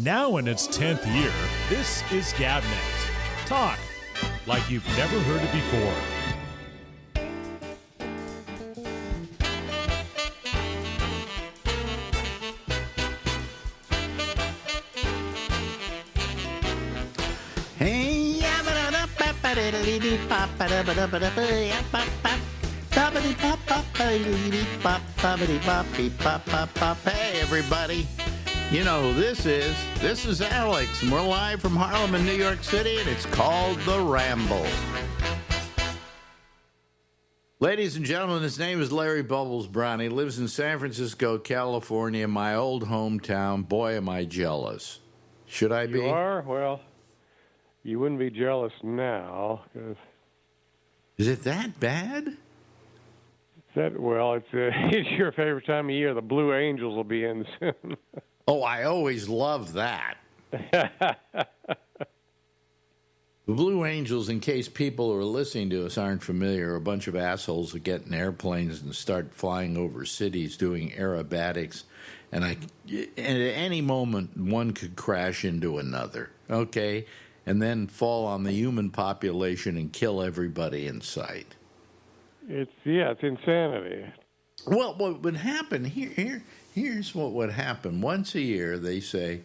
Now in its 10th year, this is GabNet. Talk like you've never heard it before. Hey, hey, everybody. You know who this is. This is Alex, and we're live from Harlem in New York City, and it's called The Ramble. Ladies and gentlemen, his name is Larry Bubbles Brown. He lives in San Francisco, California, my old hometown. Boy, am I jealous. Should I be? You are? Well, you wouldn't be jealous now. Is it that bad? It's your favorite time of year. The Blue Angels will be in soon. Oh, I always love that. The Blue Angels, in case people who are listening to us aren't familiar, are a bunch of assholes that get in airplanes and start flying over cities doing aerobatics. And at any moment, one could crash into another, okay? And then fall on the human population and kill everybody in sight. It's insanity. Well, what would happen here's what would happen. Once a year, they say,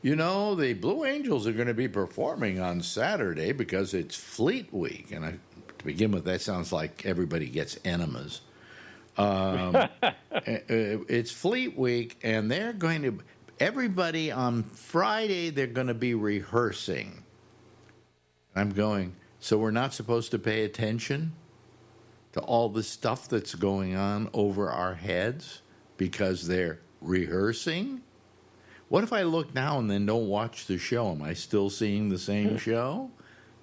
you know, the Blue Angels are going to be performing on Saturday because it's Fleet Week. And to begin with, that sounds like everybody gets enemas. It's Fleet Week, and they're going to, everybody on Friday, they're going to be rehearsing. I'm going, so we're not supposed to pay attention to all the stuff that's going on over our heads because they're rehearsing? What if I look now and then don't watch the show? Am I still seeing the same show?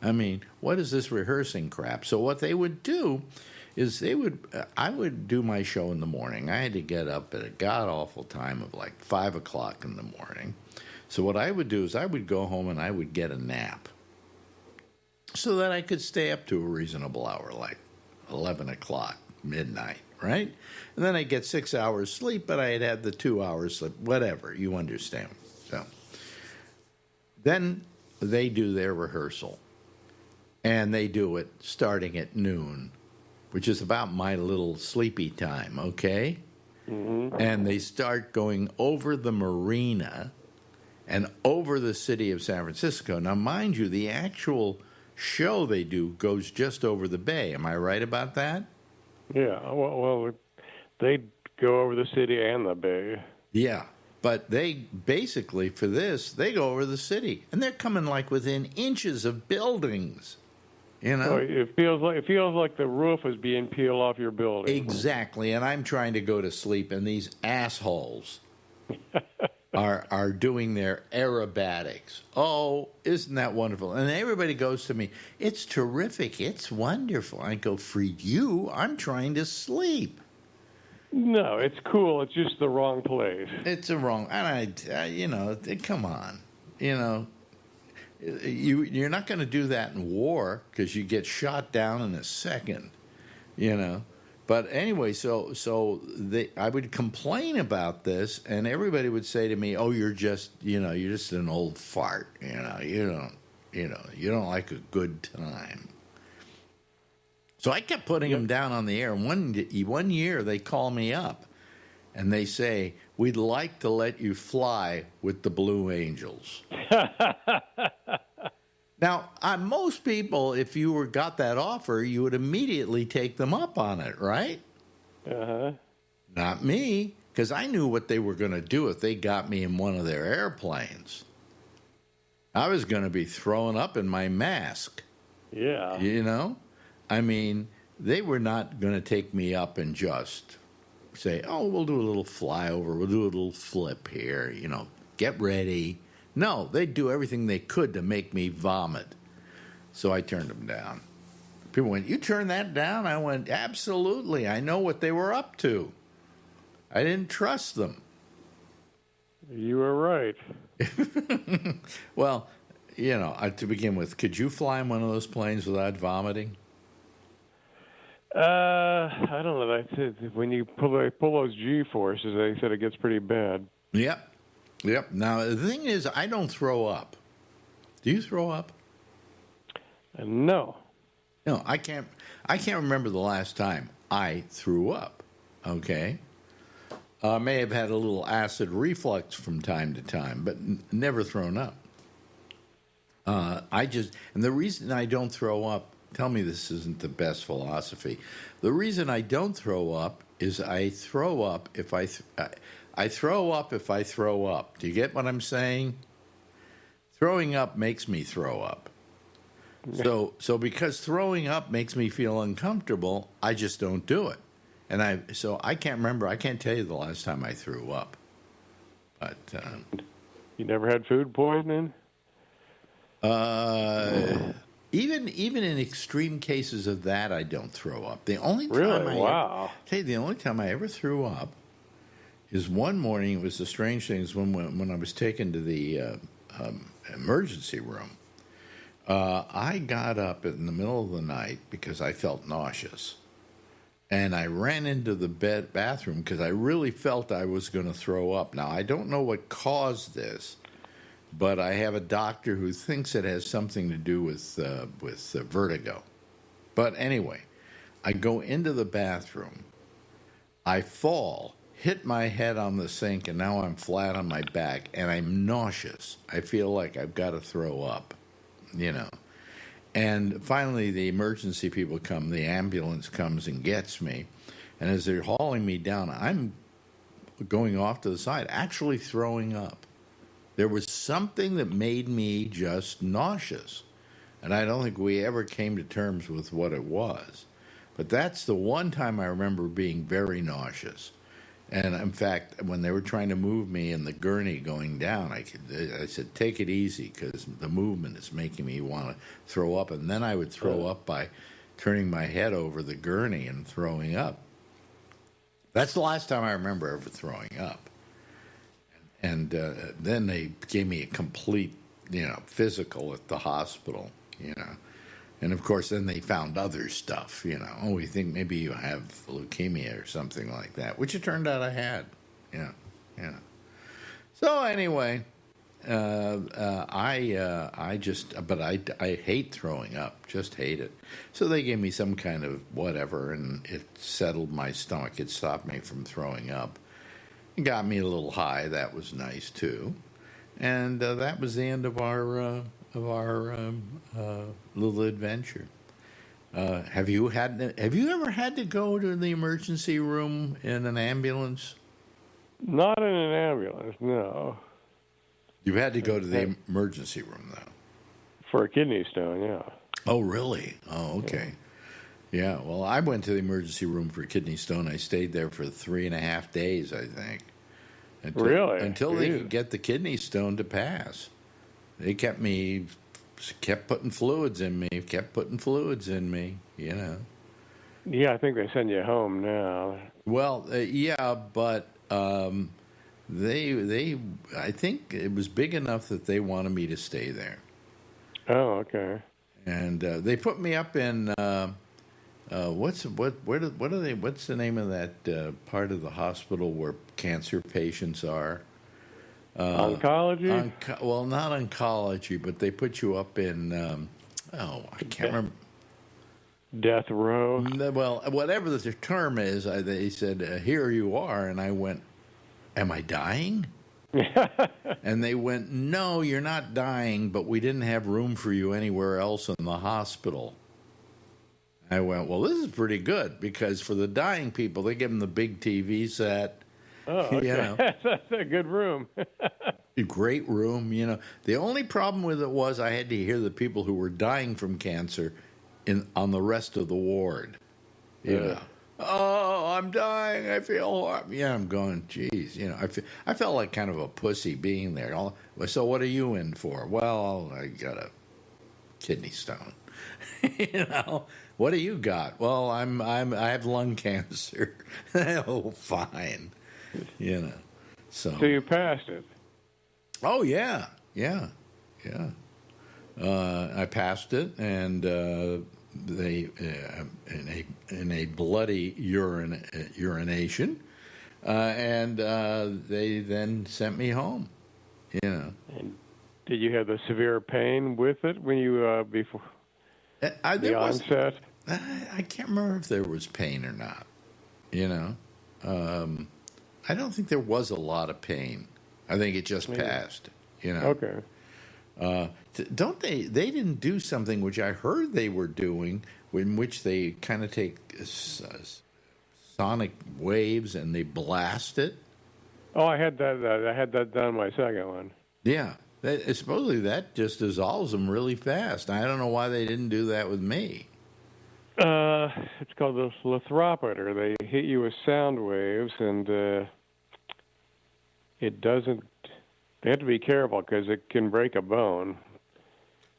I mean, what is this rehearsing crap? So what they would do is I would do my show in the morning. I had to get up at a god-awful time of like 5 o'clock in the morning. So what I would do is I would go home and I would get a nap so that I could stay up to a reasonable hour, like 11 o'clock, midnight, right? And then I'd get 6 hours sleep, but I'd have the 2 hours sleep, whatever, you understand. So then they do their rehearsal, and they do it starting at noon, which is about my little sleepy time, okay? Mm-hmm. And they start going over the marina and over the city of San Francisco. Now, mind you, the actual show they do goes just over the bay. Am I right about that? Yeah, well, they go over the city and the bay. Yeah, but they basically, for this, they go over the city, and they're coming like within inches of buildings, you know? Oh, it feels like the roof is being peeled off your building. Exactly, and I'm trying to go to sleep, and these assholes are doing their aerobatics. Oh, isn't that wonderful? And everybody goes to me, it's terrific, it's wonderful. I go, for you, I'm trying to sleep. No, it's cool. It's just the wrong place. It's a wrong, and come on. You know, you're not going to do that in war because you get shot down in a second, you know. But anyway, so I would complain about this, and everybody would say to me, "Oh, you're just an old fart. You don't like a good time." So I kept putting them down on the air. And one year they call me up, and they say, "We'd like to let you fly with the Blue Angels." Now, most people, if you got that offer, you would immediately take them up on it, right? Uh-huh. Not me, because I knew what they were going to do if they got me in one of their airplanes. I was going to be thrown up in my mask. Yeah. You know? I mean, they were not going to take me up and just say, oh, we'll do a little flyover, we'll do a little flip here, get ready. No, they'd do everything they could to make me vomit. So I turned them down. People went, you turned that down? I went, absolutely. I know what they were up to. I didn't trust them. You were right. Well, to begin with, could you fly in one of those planes without vomiting? I don't know. When you pull those G forces, they said it gets pretty bad. Yep. Yep. Now the thing is, I don't throw up. Do you throw up? No. No, I can't. I can't remember the last time I threw up. Okay. I may have had a little acid reflux from time to time, but never thrown up. And the reason I don't throw up, tell me this isn't the best philosophy. The reason I don't throw up is I throw up if I throw up if I throw up. Do you get what I'm saying? Throwing up makes me throw up. So because throwing up makes me feel uncomfortable, I just don't do it. And I can't remember. I can't tell you the last time I threw up. But You never had food poisoning? even in extreme cases of that, I don't throw up. The only time Wow. the only time I ever threw up is one morning. It was the strange thing is when I was taken to the emergency room. I got up in the middle of the night because I felt nauseous. And I ran into the bathroom because I really felt I was going to throw up. Now, I don't know what caused this, but I have a doctor who thinks it has something to do with vertigo. But anyway, I go into the bathroom. I fall, hit my head on the sink, and now I'm flat on my back, and I'm nauseous. I feel like I've got to throw up, you know. And finally, the emergency people come. The ambulance comes and gets me. And as they're hauling me down, I'm going off to the side, actually throwing up. There was something that made me just nauseous. And I don't think we ever came to terms with what it was. But that's the one time I remember being very nauseous. And in fact, when they were trying to move me in the gurney going down, I said, take it easy because the movement is making me want to throw up. And then I would throw up by turning my head over the gurney and throwing up. That's the last time I remember ever throwing up. And then they gave me a complete, physical at the hospital, And, of course, then they found other stuff, Oh, we think maybe you have leukemia or something like that, which it turned out I had. Yeah. So, anyway, I hate throwing up, just hate it. So they gave me some kind of whatever, and it settled my stomach. It stopped me from throwing up. It got me a little high. That was nice, too. And that was the end of our little adventure. Have you ever had to go to the emergency room in an ambulance? Not in an ambulance, no. You've had to go to the emergency room, though. For a kidney stone, yeah. Oh, really? Oh, okay. Yeah, well, I went to the emergency room for a kidney stone. I stayed there for 3.5 days, I think. Really? Until they could get the kidney stone to pass. They kept putting fluids in me, Yeah, I think they send you home now. Well, yeah, but I think it was big enough that they wanted me to stay there. Oh, okay. And they put me up in what's the name of that part of the hospital where cancer patients are? Oncology? Well, not oncology, but they put you up in, I can't remember. Death row? Well, whatever the term is, they said, here you are. And I went, am I dying? And they went, no, you're not dying, but we didn't have room for you anywhere else in the hospital. I went, well, this is pretty good, because for the dying people, they give them the big TV set. Oh, okay. That's a good room. A great room, The only problem with it was I had to hear the people who were dying from cancer on the rest of the ward. Oh, I'm dying. I feel horrible. Yeah, I'm going, geez. I felt like kind of a pussy being there. So what are you in for? Well, I got a kidney stone. What do you got? Well, I have lung cancer. Oh, fine. So you passed it. Oh yeah. I passed it, and they in a bloody urination, and they then sent me home. You know. And did you have the severe pain with it when you before the onset? I can't remember if there was pain or not. You know, I don't think there was a lot of pain. I think it just passed. You know. Okay. Don't they? They didn't do something which I heard they were doing, in which they kind of take sonic waves and they blast it. Oh, I had that. I had that done my second one. Yeah, supposedly that just dissolves them really fast. I don't know why they didn't do that with me. It's called the lithropoter. They hit you with sound waves, and it doesn't. They have to be careful because it can break a bone.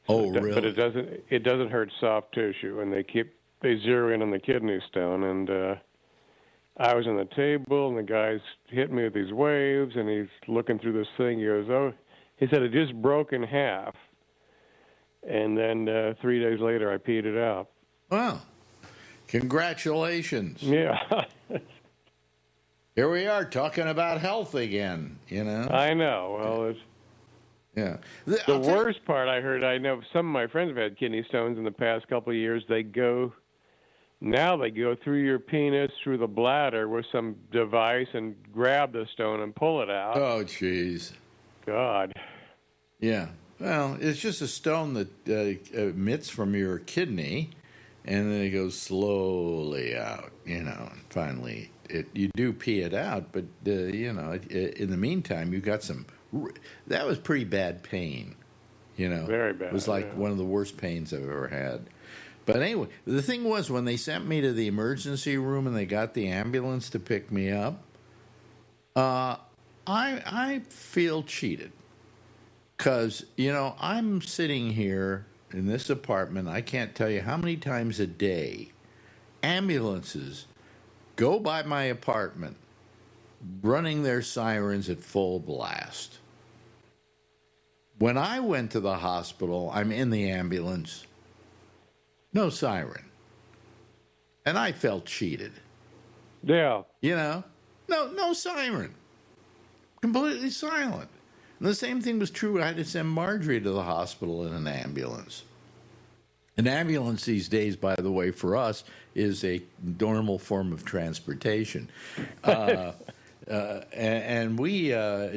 Oh, really? But it doesn't. It doesn't hurt soft tissue, and they zero in on the kidney stone. And I was on the table, and the guy's hitting me with these waves, and he's looking through this thing. He goes, "Oh," he said, "it just broke in half." And then 3 days later, I peed it out. Wow! Congratulations. Yeah. Here we are talking about health again. You know. I know. Well, it's. Yeah. The worst part I heard, I know some of my friends have had kidney stones in the past couple of years. They go through your penis, through the bladder with some device and grab the stone and pull it out. Oh, jeez. God. Yeah. Well, it's just a stone that emits from your kidney, and then it goes slowly out, you know, and finally you do pee it out, but, you know, in the meantime, you got that was pretty bad pain, you know. Very bad. It was like one of the worst pains I've ever had. But anyway, the thing was, when they sent me to the emergency room and they got the ambulance to pick me up, I feel cheated. Because, you know, I'm sitting here in this apartment, I can't tell you how many times a day ambulances go by my apartment running their sirens at full blast. When I went to the hospital, I'm in the ambulance, no siren. And I felt cheated. Yeah. You know? No siren. Completely silent. And the same thing was true. I had to send Marjorie to the hospital in an ambulance. An ambulance these days, by the way, for us, is a normal form of transportation. And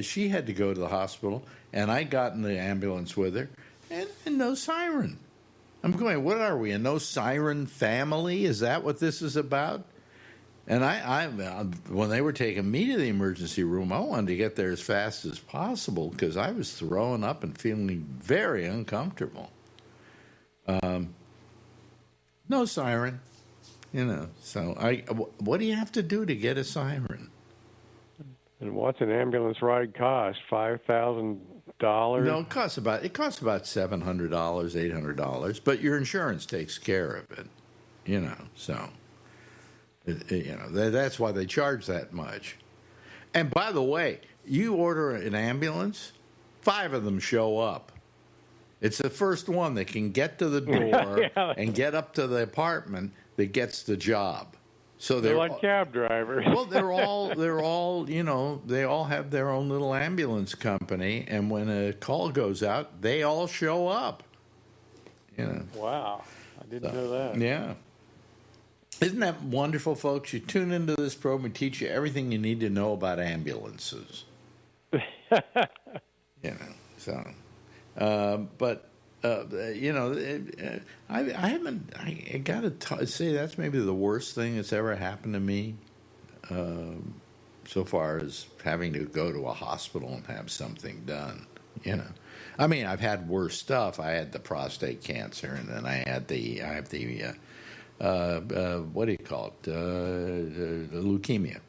she had to go to the hospital, and I got in the ambulance with her, and no siren. I'm going, what are we, a no siren family? Is that what this is about? And I when they were taking me to the emergency room, I wanted to get there as fast as possible because I was throwing up and feeling very uncomfortable. No siren, you know. So what do you have to do to get a siren? And what's an ambulance ride cost? $5,000? No, it costs about $700, $800, but your insurance takes care of it, you know. So, you know, that's why they charge that much. And by the way, you order an ambulance, 5 of them show up. It's the first one that can get to the door and get up to the apartment that gets the job. So they're like cab drivers. Well, they're all, you know, they all have their own little ambulance company, and when a call goes out, they all show up. You know. Wow, I didn't know that. Yeah. Isn't that wonderful, folks? You tune into this program, we teach you everything you need to know about ambulances. You know, so, but. You know, I got to say that's maybe the worst thing that's ever happened to me so far as having to go to a hospital and have something done. You know, I mean, I've had worse stuff. I had the prostate cancer, and then I have the what do you call it? The leukemia.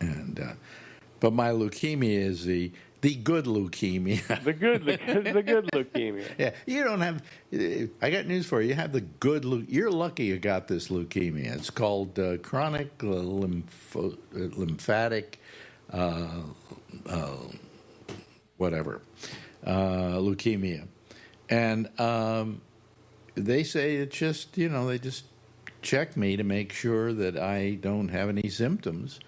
And but my leukemia is the good leukemia. the good leukemia. Yeah, you don't have. I got news for you. You have the good. You're lucky you got this leukemia. It's called chronic lymphatic, whatever, leukemia, and they say it's just they just check me to make sure that I don't have any symptoms.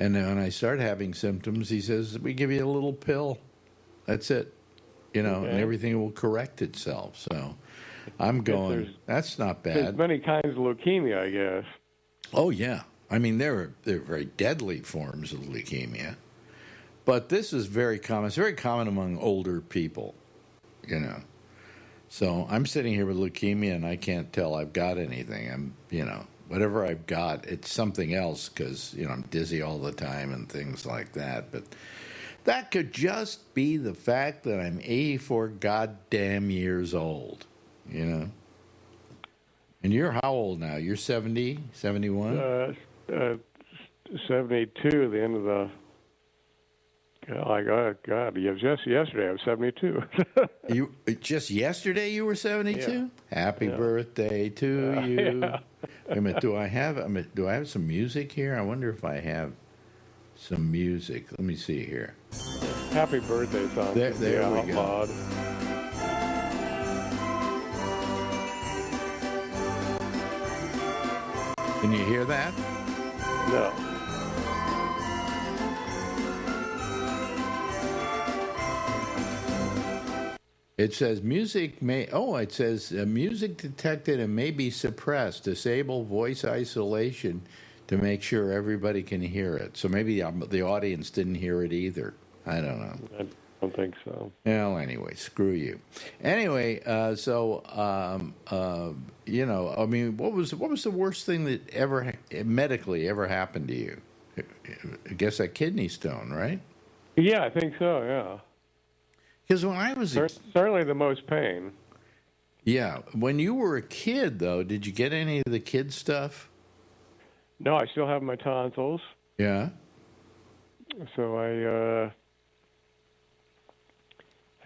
And then when I start having symptoms, he says, we give you a little pill. That's it. And everything will correct itself. So I'm going, that's not bad. There's many kinds of leukemia, I guess. Oh, yeah. I mean, they're very deadly forms of leukemia. But this is very common. It's very common among older people, So I'm sitting here with leukemia, and I can't tell I've got anything. Whatever I've got, it's something else because, I'm dizzy all the time and things like that. But that could just be the fact that I'm 84 goddamn years old, And you're how old now? You're 70, 71? 72 at the end of the... God, just yesterday I was 72. Just yesterday you were 72? Yeah. Happy birthday to you. Yeah. Wait a minute, do I have some music here? I wonder if I have some music. Let me see here. Happy birthday song. There we go. Loud. Can you hear that? No. It says music music detected and may be suppressed. Disable voice isolation to make sure everybody can hear it. So maybe the audience didn't hear it either. I don't know. I don't think so. Well, anyway, screw you. Anyway, what was the worst thing that ever medically ever happened to you? I guess that kidney stone, right? Yeah, I think so. Yeah. Because when I was certainly the most pain. Yeah, when you were a kid, though, did you get any of the kid stuff? No, I still have my tonsils. Yeah. So I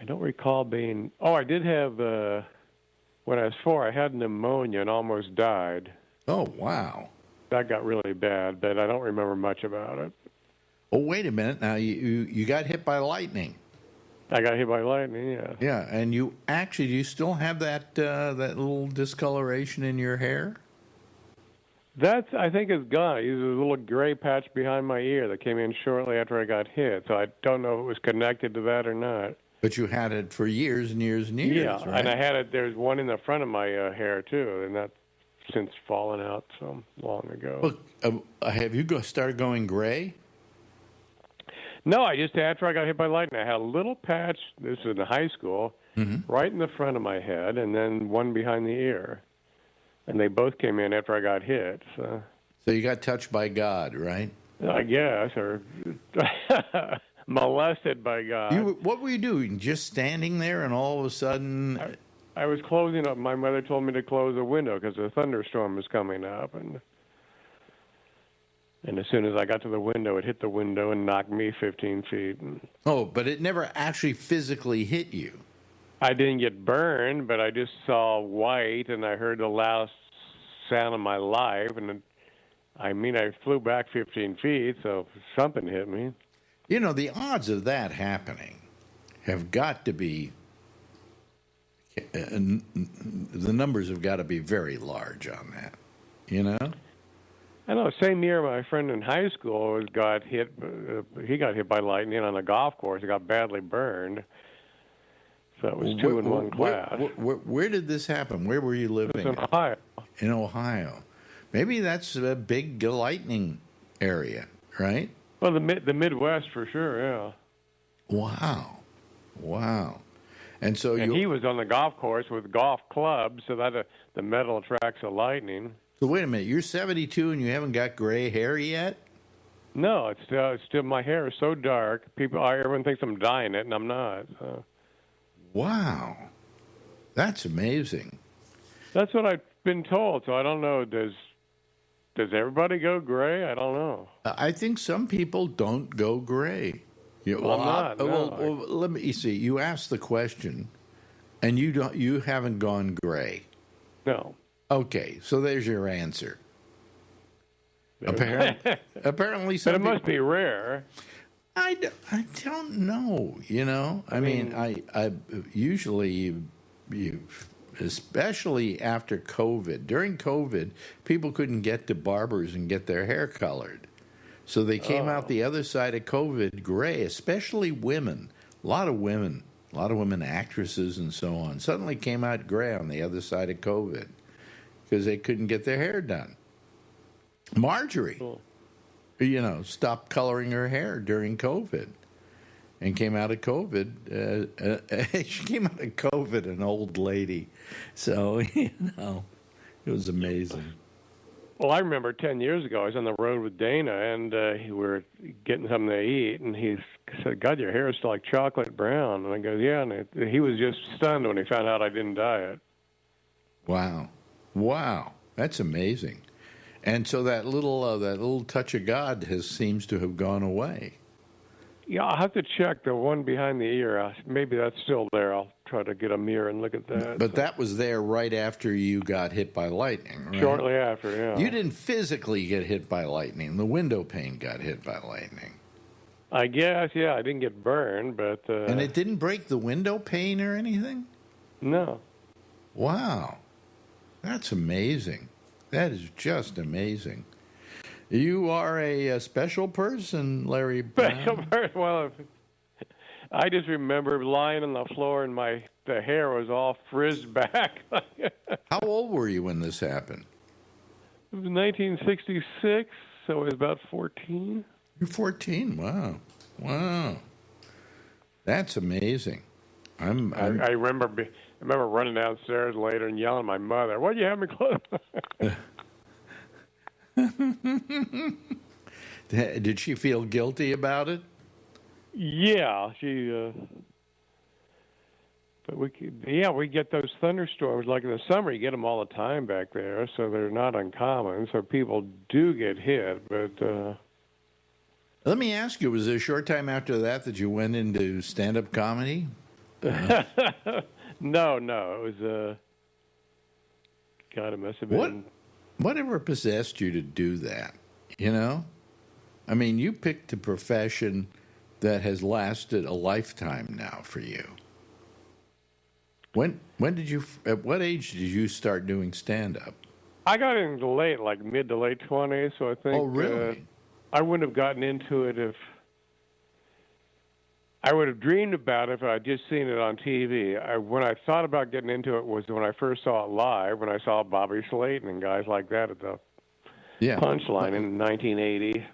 don't recall being. Oh, I did have when I was 4. I had pneumonia and almost died. Oh, wow. That got really bad, but I don't remember much about it. Oh, wait a minute. Now you got hit by lightning. I got hit by lightning, yeah. Yeah, and do you still have that that little discoloration in your hair? I think it's gone. There's a little gray patch behind my ear that came in shortly after I got hit, so I don't know if it was connected to that or not. But you had it for years and years and years, yeah, right? And I had it, there's one in the front of my hair, too, and that's since fallen out so long ago. Look, have you started going gray? No, after I got hit by lightning, I had a little patch, this was in high school, right in the front of my head, and then one behind the ear. And they both came in after I got hit. So you got touched by God, right? I guess, or molested by God. What were you doing? Just standing there, and all of a sudden... I was closing up. My mother told me to close a window because a thunderstorm was coming up, and as soon as I got to the window, it hit the window and knocked me 15 feet. Oh, but it never actually physically hit you. I didn't get burned, but I just saw white, and I heard the loudest sound of my life. And I flew back 15 feet, so something hit me. The odds of that happening have got to be, the numbers have got to be very large on that, I know. Same year, my friend in high school got hit. He got hit by lightning on a golf course. He got badly burned. So it was 2 in one class. Where did this happen? Where were you living? It was in Ohio. In Ohio. Maybe that's a big lightning area, right? Well, the Midwest for sure. Yeah. Wow. And so he was on the golf course with golf clubs, so that the metal attracts the lightning. So wait a minute, you're 72 and you haven't got gray hair yet? No, it's still my hair is so dark. Everyone thinks I'm dyeing it, and I'm not. So. Wow, that's amazing. That's what I've been told. So I don't know. Does everybody go gray? I don't know. I think some people don't go gray. I'm not. No. Well, let me see. You asked the question, and you haven't gone gray. No. Okay, so there's your answer. Apparently, some but it must be rare. I don't know. I mean, I usually especially after COVID. During COVID, people couldn't get to barbers and get their hair colored. So they came out the other side of COVID gray, especially women. A lot of women actresses and so on, suddenly came out gray on the other side of COVID because they couldn't get their hair done. Marjorie, stopped coloring her hair during COVID and came out of COVID. She came out of COVID an old lady. So, it was amazing. Well, I remember 10 years ago, I was on the road with Dana, and we were getting something to eat, and he said, God, your hair is still like chocolate brown. And I go, yeah, and he was just stunned when he found out I didn't dye it. Wow. That's amazing. And so that little touch of God seems to have gone away. Yeah, I'll have to check the one behind the ear. Maybe that's still there. I'll try to get a mirror and look at that. But that was there right after you got hit by lightning, right? Shortly after, yeah. You didn't physically get hit by lightning. The window pane got hit by lightning. I guess, yeah. I didn't get burned, but... And it didn't break the window pane or anything? No. Wow. That's amazing. That is just amazing. You are a special person, Larry Brown. Special person? Well, I just remember lying on the floor and the hair was all frizzed back. How old were you when this happened? It was 1966, so I was about 14. You're 14? Wow. That's amazing. I remember running downstairs later and yelling at my mother, "Why'd you have me close?" Did she feel guilty about it? Yeah, but we get those thunderstorms like in the summer. You get them all the time back there, so they're not uncommon. So people do get hit, but. Let me ask you: was there a short time after that you went into stand-up comedy? No, it was. God, it must have been. Whatever possessed you to do that? I mean, you picked a profession that has lasted a lifetime now for you. When did you? At what age did you start doing stand-up? I got into like mid to late 20s, so I think. Oh, really? I wouldn't have gotten into it if I would have dreamed about it if I'd just seen it on TV. When I thought about getting into it was when I first saw it live, when I saw Bobby Slayton and guys like that at the Punchline in 1980.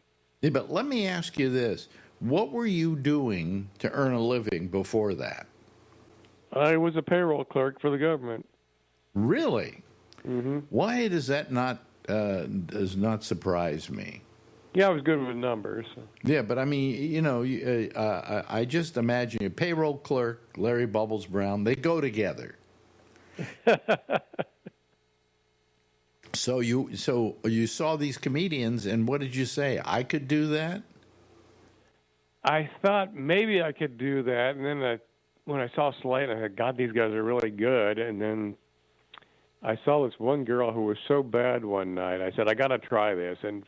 Yeah, but let me ask you this. What were you doing to earn a living before that? I was a payroll clerk for the government. Really? Mm-hmm. Why does that does not surprise me? Yeah, I was good with numbers. Yeah, but I mean, I just imagine a payroll clerk, Larry Bubbles Brown, they go together. So you saw these comedians, and what did you say? I could do that? I thought maybe I could do that, and then when I saw Slate, I said, God, these guys are really good. And then I saw this one girl who was so bad one night. I said, I got to try this, and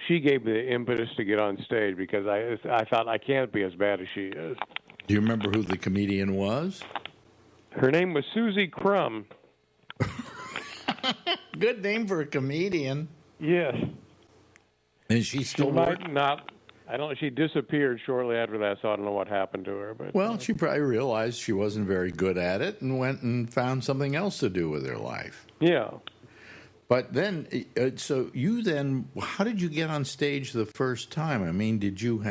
she gave me the impetus to get on stage because I thought I can't be as bad as she is. Do you remember who the comedian was? Her name was Susie Crum. Good name for a comedian. Yes. And she still might not. I don't. She disappeared shortly after that, so I don't know what happened to her. But well, she probably realized she wasn't very good at it and went and found something else to do with her life. Yeah. But then, how did you get on stage the first time? I mean, did you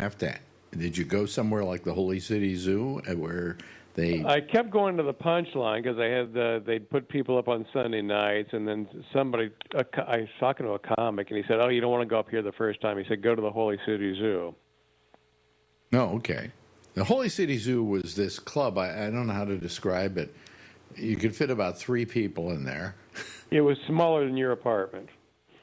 go somewhere like the Holy City Zoo where I kept going to the Punchline because they'd put people up on Sunday nights, and then I was talking to a comic, and he said, "Oh, you don't want to go up here the first time." He said, "Go to the Holy City Zoo." No, okay. The Holy City Zoo was this club. I don't know how to describe it. You could fit about 3 people in there. It was smaller than your apartment.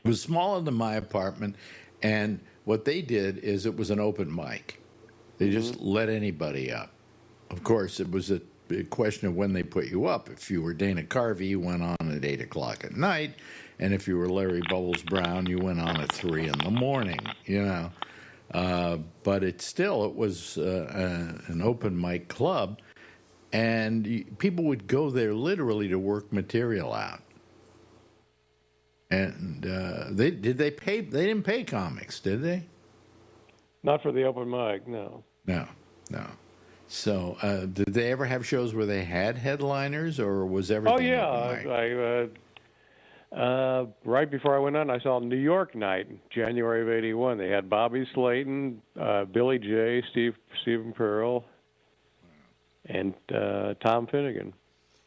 It was smaller than my apartment, and what they did is it was an open mic. They just let anybody up. Of course, it was a question of when they put you up. If you were Dana Carvey, you went on at 8 o'clock at night, and if you were Larry Bubbles Brown, you went on at 3 in the morning. But it was an open mic club, and people would go there literally to work material out. And they didn't pay comics, did they? Not for the open mic, no. No, no. So, did they ever have shows where they had headliners, or was everything Oh yeah, open mic? right before I went on, I saw New York Night, January of '81. They had Bobby Slayton, Billy J, Stephen Pearl, and Tom Finnegan.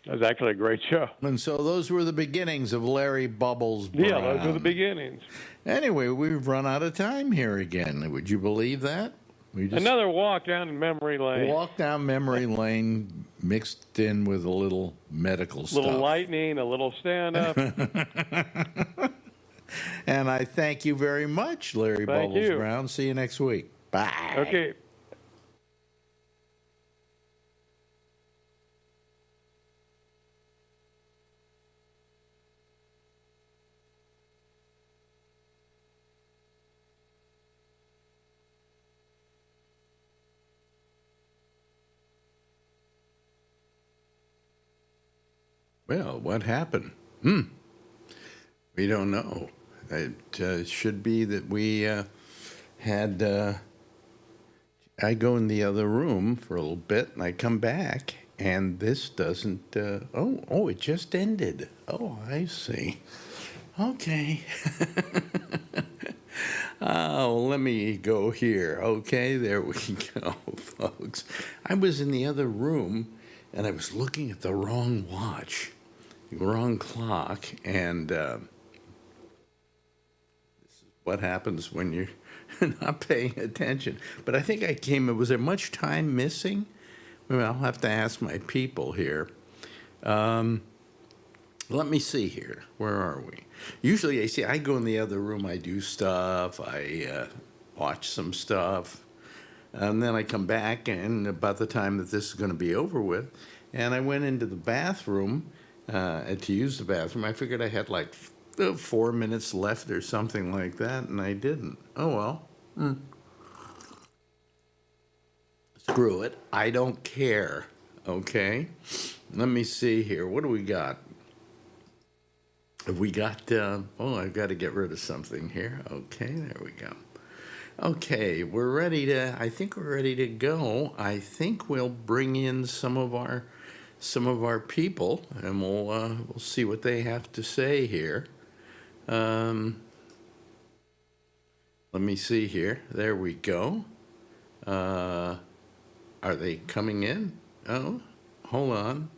It was actually a great show. And so those were the beginnings of Larry Bubbles Brown. Yeah, those were the beginnings. Anyway, we've run out of time here again. Would you believe that? Another walk down memory lane. Walk down memory lane mixed in with a little medical stuff. A little lightning, a little stand-up. And I thank you very much, Larry Bubbles Brown. See you next week. Bye. Okay. Well, what happened? We don't know. It should be that we had. I go in the other room for a little bit, and I come back, and this doesn't. Oh, it just ended. Oh, I see. Okay. Oh, let me go here. Okay, there we go, folks. I was in the other room, and I was looking at the wrong watch. Wrong clock, and this is what happens when you're not paying attention. But I think was there much time missing? Well, I'll have to ask my people here. Let me see here. Where are we? Usually, I go in the other room, I do stuff, I watch some stuff, and then I come back, and about the time that this is going to be over with, and I went into the bathroom, to use the bathroom. I figured I had like 4 minutes left or something like that, and I didn't. Oh, well. Screw it. I don't care. Okay? Let me see here. What do we got? Have we got, I've got to get rid of something here. Okay, there we go. Okay, I think we're ready to go. I think we'll bring in some of our people, and we'll see what they have to say here. Let me see here. There we go. Are they coming in? Oh, hold on.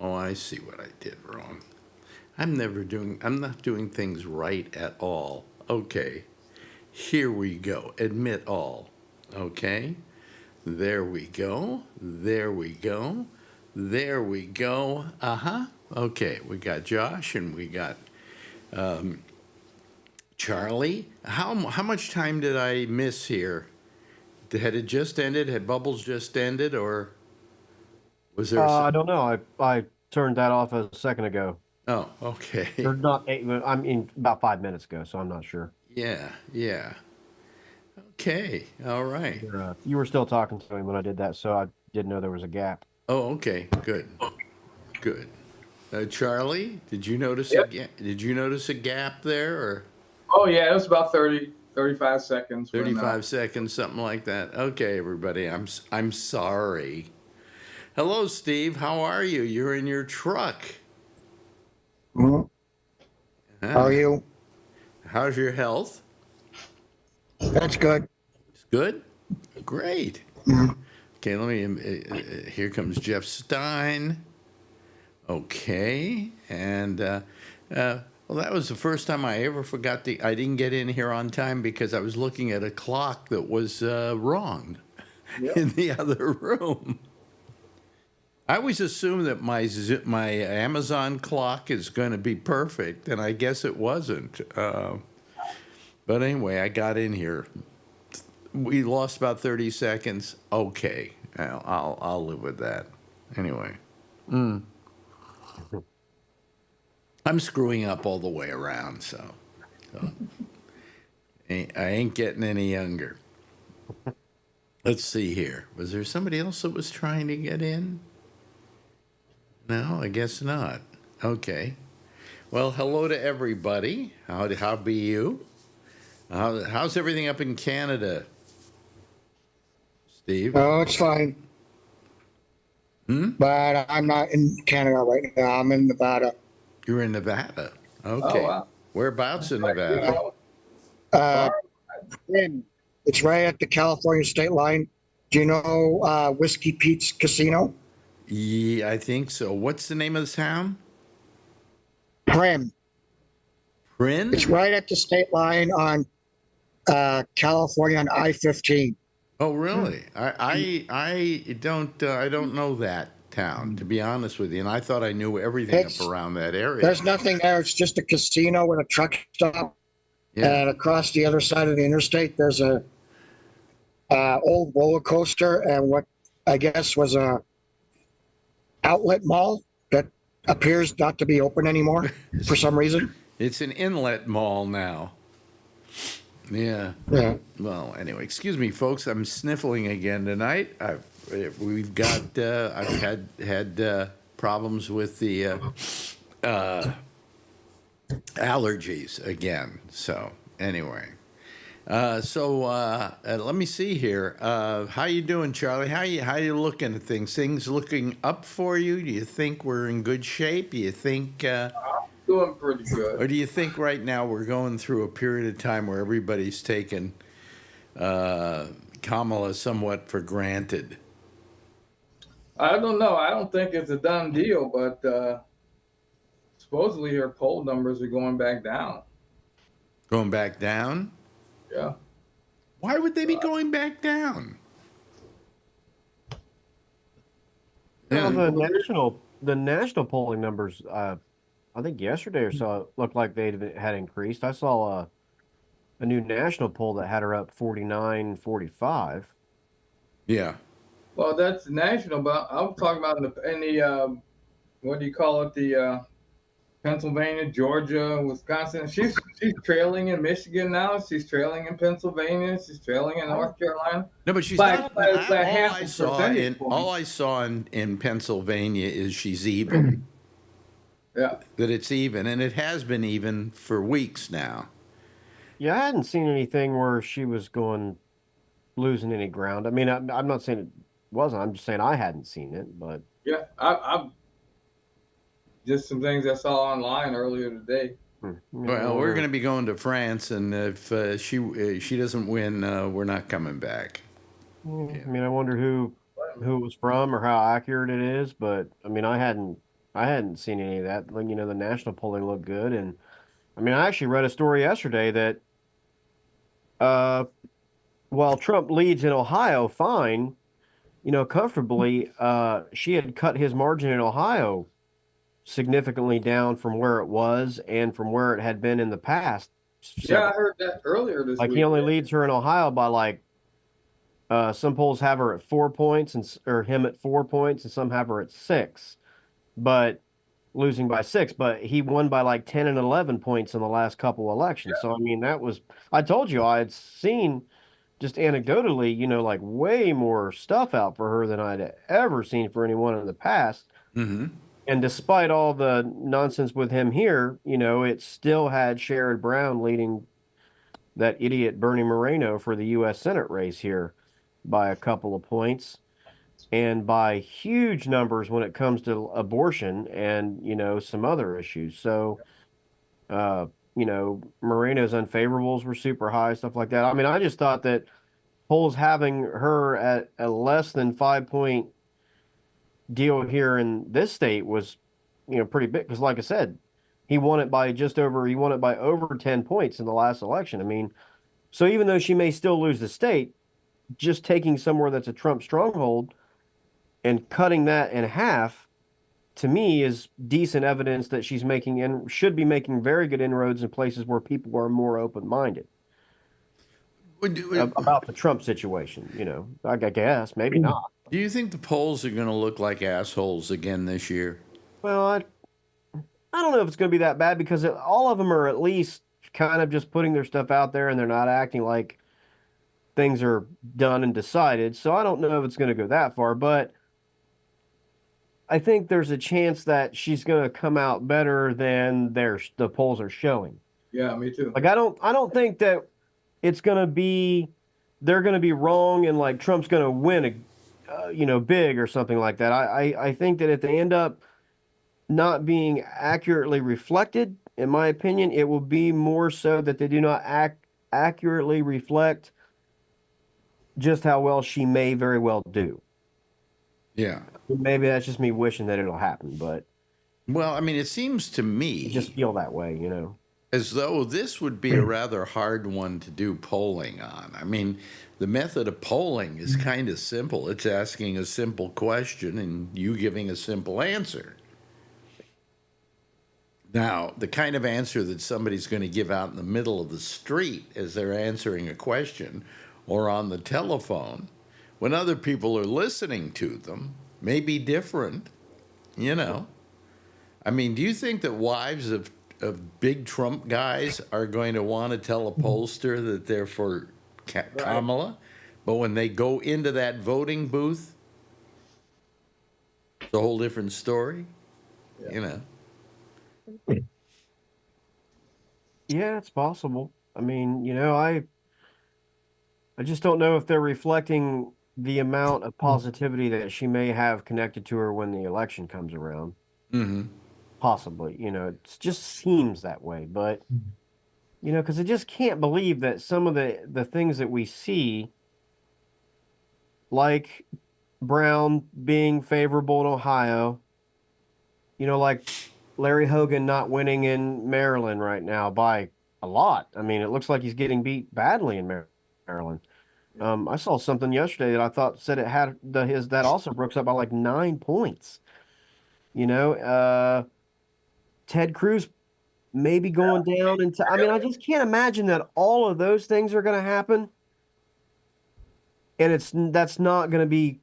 Oh, I see what I did wrong. I'm not doing things right at all. Okay. Here we go. Admit all. Okay. There we go. There we go. There we go. Okay, we got Josh and we got Charlie. How much time did I miss here? Had it just ended? Had Bubbles just ended, or was there? I don't know. I turned that off a second ago. Oh, okay. Or not. I mean, about 5 minutes ago. So I'm not sure. Yeah. Okay. All right. You were still talking to him when I did that, so I didn't know there was a gap. Oh, okay. Good. Charlie, did you notice Did you notice a gap there, or? Oh yeah, it was about 35 seconds. 35 seconds, something like that. Okay, everybody. I'm sorry. Hello, Steve. How are you? You're in your truck. Mm-hmm. How are you? How's your health? That's good. It's good? Great. Mm-hmm. Okay, let me, here comes Jeff Stein. Okay, and, well, that was the first time I ever forgot I didn't get in here on time because I was looking at a clock that was wrong in the other room. I always assume that my Amazon clock is going to be perfect, and I guess it wasn't. But anyway, I got in here. We lost about 30 seconds. Okay, I'll live with that. Anyway, I'm screwing up all the way around, so I ain't getting any younger. Let's see here. Was there somebody else that was trying to get in? No, I guess not. Okay. Well, hello to everybody. How be you? How's everything up in Canada, Steve? Oh, it's fine. But I'm not in Canada right now. I'm in Nevada. You're in Nevada. Oh Okay. wow. Whereabouts in Right, Nevada? Uh, and it's right at the California state line. Do you know Whiskey Pete's Casino? Yeah, I think so. What's the name of the town? Prim. Prin? It's right at the state line on California on I-15. Oh, really? I don't know that town, to be honest with you. And I thought I knew everything It's- up around that area. There's nothing there. It's just a casino with a truck stop. Yeah. And across the other side of the interstate, there's a old roller coaster and what I guess was a outlet mall that appears not to be open anymore for some reason. It's an inlet mall now. Yeah. Yeah. Well, anyway, excuse me, folks. I'm sniffling again tonight. I've had problems with the allergies again. So anyway, let me see here. How you doing, Charlie? How you looking at things? Things looking up for you? Do you think we're in good shape? Do you think? Doing pretty good. Or do you think right now we're going through a period of time where everybody's taken Kamala somewhat for granted? I don't know. I don't think it's a done deal, but supposedly her poll numbers are going back down. Going back down? Yeah. Why would they be going back down? Well, Yeah. the national polling numbers, I think yesterday or so, it looked like they had increased. I saw a new national poll that had her up 49, 45. Yeah. Well, that's national, but I'm talking about in the what do you call it? The Pennsylvania, Georgia, Wisconsin. She's trailing in Michigan now. She's trailing in Pennsylvania. She's trailing in North Carolina. No, but she's By- not. by half a percentage point. All I saw in Pennsylvania is she's even. Yeah. That it's even, and it has been even for weeks now. Yeah, I hadn't seen anything where she was losing any ground. I mean, I'm not saying it wasn't. I'm just saying I hadn't seen it, but Yeah. I just some things I saw online earlier today. Well, we're going to be going to France, and if she doesn't win, we're not coming back. I mean, I wonder who it was from or how accurate it is, but I mean, I hadn't seen any of that. Like, the national polling looked good, and I mean, I actually read a story yesterday that while Trump leads in Ohio fine, comfortably, she had cut his margin in Ohio significantly down from where it was and from where it had been in the past. Yeah, I heard that earlier this Like week. he only leads her in Ohio by like some polls have her at 4 points or him at 4 points, and some have her at 6, but losing by 6. But he won by like 10 and 11 points in the last couple elections. So I mean, I told you I had seen just anecdotally, like way more stuff out for her than I'd ever seen for anyone in the past. Mm-hmm. And despite all the nonsense with him here, it still had Sherrod Brown leading that idiot Bernie Moreno for the U.S. Senate race here by a couple of points and by huge numbers when it comes to abortion and, some other issues. So, Moreno's unfavorables were super high, stuff like that. I mean, I just thought that polls having her at a less than 5-point deal here in this state was, pretty big. Because like I said, he won it by over 10 points in the last election. I mean, so even though she may still lose the state, just taking somewhere that's a Trump stronghold and cutting that in half, to me, is decent evidence that she's making and should be making very good inroads in places where people are more open-minded about the Trump situation. I guess maybe not. Do you think the polls are going to look like assholes again this year? Well, I don't know if it's going to be that bad because all of them are at least kind of just putting their stuff out there and they're not acting like things are done and decided. So I don't know if it's going to go that far, but I think there's a chance that she's going to come out better than the polls are showing. Yeah, me too. Like I don't think that it's going to be, they're going to be wrong and like Trump's going to win big or something like that. I think that if they end up not being accurately reflected, in my opinion, it will be more so that they do not accurately reflect just how well she may very well do. Yeah. Maybe that's just me wishing that it'll happen, but Well, I mean, it seems to I me just feel that way, you know. as though this would be a rather hard one to do polling on. I mean, the method of polling is kind of simple. It's asking a simple question and you giving a simple answer. Now, the kind of answer that somebody's going to give out in the middle of the street as they're answering a question or on the telephone, when other people are listening to them, may be different, you know. I mean, do you think that wives of big Trump guys are going to want to tell a pollster that they're for Kamala? But when they go into that voting booth, it's a whole different story, you know. Yeah, it's possible. I mean, I just don't know if they're reflecting the amount of positivity that she may have connected to her when the election comes around. Mm-hmm. Possibly, it just seems that way. But, because I just can't believe that some of the things that we see, like Brown being favorable in Ohio, like Larry Hogan not winning in Maryland right now by a lot. I mean, it looks like he's getting beat badly in Maryland. I saw something yesterday that I thought said it had that also Brooks up by like 9 points. Ted Cruz maybe going down into. I mean, I just can't imagine that all of those things are going to happen, and that's not going to be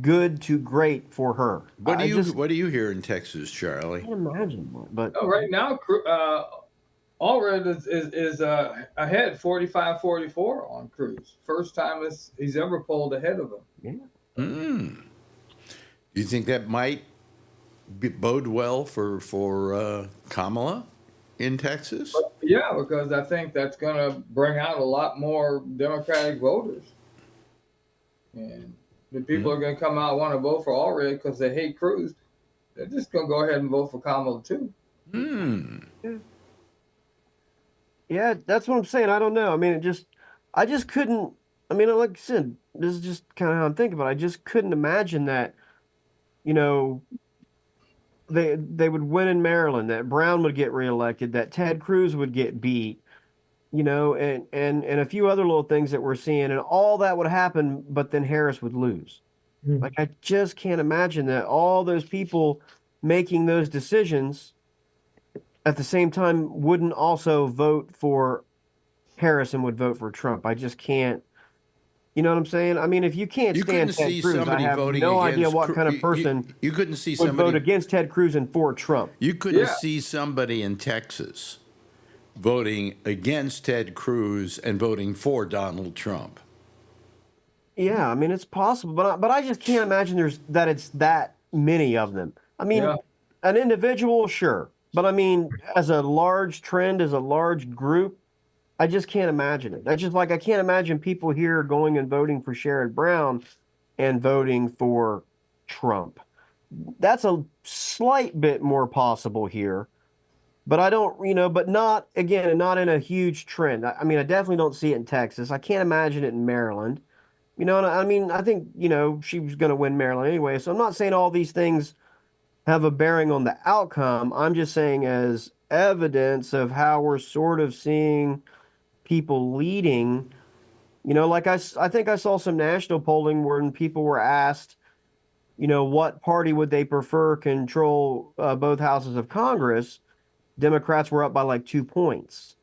good to great for her. What do you hear in Texas, Charlie? I can't imagine, but right now, Allred is ahead 45-44 on Cruz. First time he's ever polled ahead of him. Yeah. Do you think that might bode well for Kamala in Texas? Yeah, because I think that's going to bring out a lot more Democratic voters. And the people are going to come out and want to vote for Allred because they hate Cruz. They're just going to go ahead and vote for Kamala, too. Yeah, that's what I'm saying. I don't know. I mean, I just couldn't. I mean, like I said, this is just kind of how I'm thinking, but I just couldn't imagine that, they would win in Maryland, that Brown would get reelected, that Ted Cruz would get beat, and a few other little things that we're seeing, and all that would happen, but then Harris would lose. Like, I just can't imagine that all those people making those decisions at the same time wouldn't also vote for Harris and would vote for Trump. I just can't. You know what I'm saying? I mean, if you can't stand Ted Cruz, I have no idea what kind of person you couldn't see would somebody vote against Ted Cruz and for Trump. You couldn't see somebody in Texas voting against Ted Cruz and voting for Donald Trump. Yeah, I mean, it's possible, but I just can't imagine it's that many of them. I mean, an individual, sure, but I mean, as a large trend, as a large group, I just can't imagine it. That's just like I can't imagine people here going and voting for Sherrod Brown and voting for Trump. That's a slight bit more possible here, but I don't, but not again, not in a huge trend. I mean, I definitely don't see it in Texas. I can't imagine it in Maryland. And I mean, I think, she was going to win Maryland anyway. So I'm not saying all these things have a bearing on the outcome. I'm just saying as evidence of how we're sort of seeing people leading, like I think I saw some national polling where people were asked, what party would they prefer control both houses of Congress. Democrats were up by like 2 points,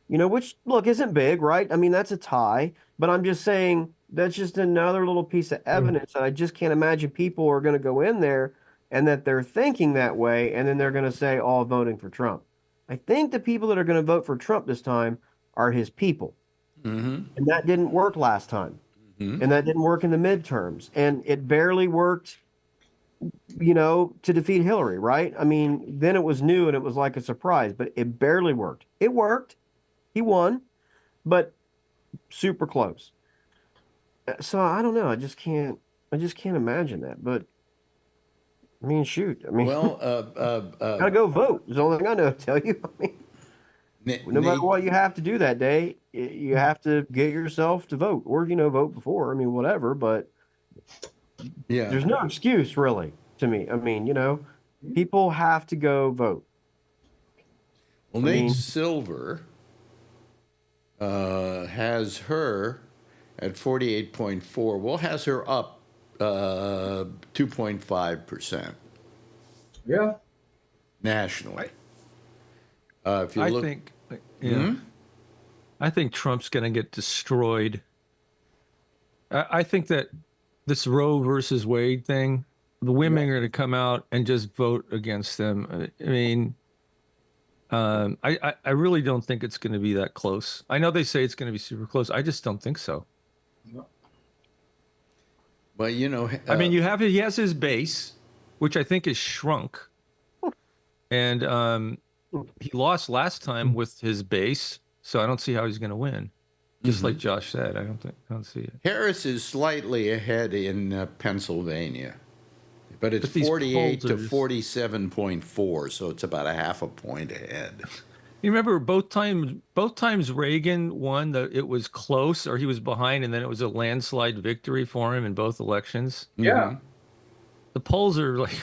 which look isn't big, right? I mean, that's a tie, but I'm just saying that's just another little piece of evidence that I just can't imagine people are going to go in there and that they're thinking that way. And then they're going to say, all voting for Trump. I think the people that are going to vote for Trump this time are his people. And that didn't work last time. And that didn't work in the midterms. And it barely worked, to defeat Hillary, right? I mean, then it was new and it was like a surprise, but it barely worked. It worked. He won. But super close. So I don't know. I just can't imagine that. But I mean, shoot. I mean, Well, gotta go vote. Is the only thing I know to tell you. I mean, no matter Nate, what you have to do that day, you have to get yourself to vote, or vote before. I mean, whatever. But yeah. there's no excuse really to me. I mean, people have to go vote. Well, I Nate mean- Silver has her at 48.4. Well, has her up 2.5% Yeah. nationally. If you I look, think, yeah, I think Trump's going to get destroyed. I think that this Roe versus Wade thing, the women are going to come out and just vote against them. I mean, I really don't think it's going to be that close. I know they say it's going to be super close. I just don't think so. but I mean, he has his base, which I think is shrunk, and he lost last time with his base, so I don't see how he's going to win. Just like Josh said, I don't see it. Harris is slightly ahead in Pennsylvania, but it's But these 48 to polls are just- 47.4, so it's about a half a point ahead. You remember both times Reagan won, it was close or he was behind, and then it was a landslide victory for him in both elections. Yeah. The polls are like,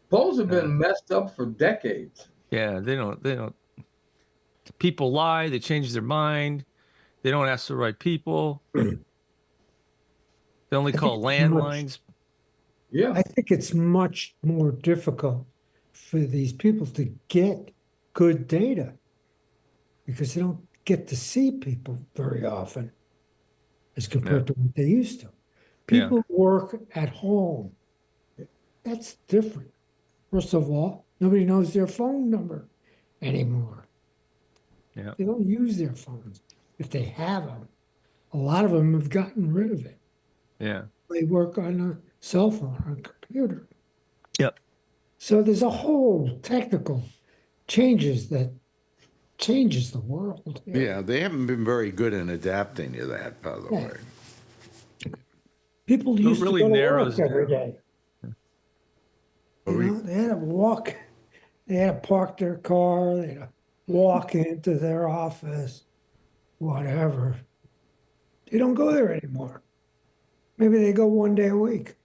Polls have been messed up for decades. yeah, they don't. People lie. They change their mind. They don't ask the right people. They only call landlines. Yeah. I think it's much more difficult for these people to get good data because they don't get to see people very often as compared to what they used to. People work at home. That's different. First of all, nobody knows their phone number anymore. Yeah. They don't use their phones. If they have them, a lot of them have gotten rid of it. Yeah. They work on a cell phone or a computer. Yep. So there's a whole technical changes that changes the world. Yeah, they haven't been very good in adapting to that, by the way. People used really to go to narrows work every down. day. They had to walk. They had to park their car. They had to walk into their office, whatever. They don't go there anymore. Maybe they go one day a week.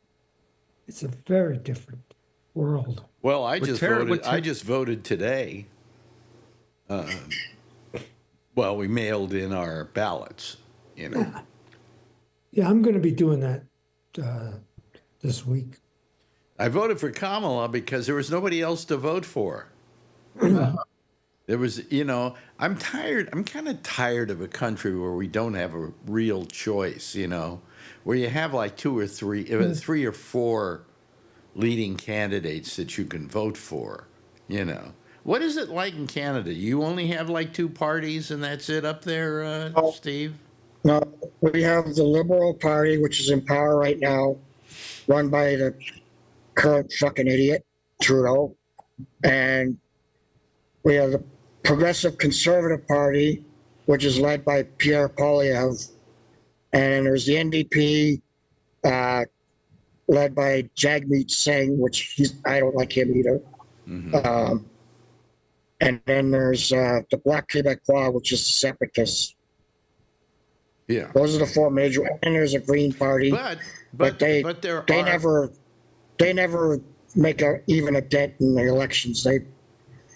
It's a very different world. Well, I What just voted today. Well, we mailed in our ballots, Yeah, I'm going to be doing that this week. I voted for Kamala because there was nobody else to vote for. There was, I'm tired. I'm kind of tired of a country where we don't have a real choice, where you have like three or four leading candidates that you can vote for, What is it like in Canada? You only have like two parties and that's it up there, Steve? No, we have the Liberal Party, which is in power right now, run by the current fucking idiot, Trudeau. And we have the Progressive Conservative Party, which is led by Pierre Poilievre. And there's the NDP, led by Jagmeet Singh, which I don't like him either. Mm-hmm. And then there's the Bloc Québécois, which is the separatists. Yeah. Those are the four major. And there's a Green Party, but they never make even a dent in the elections.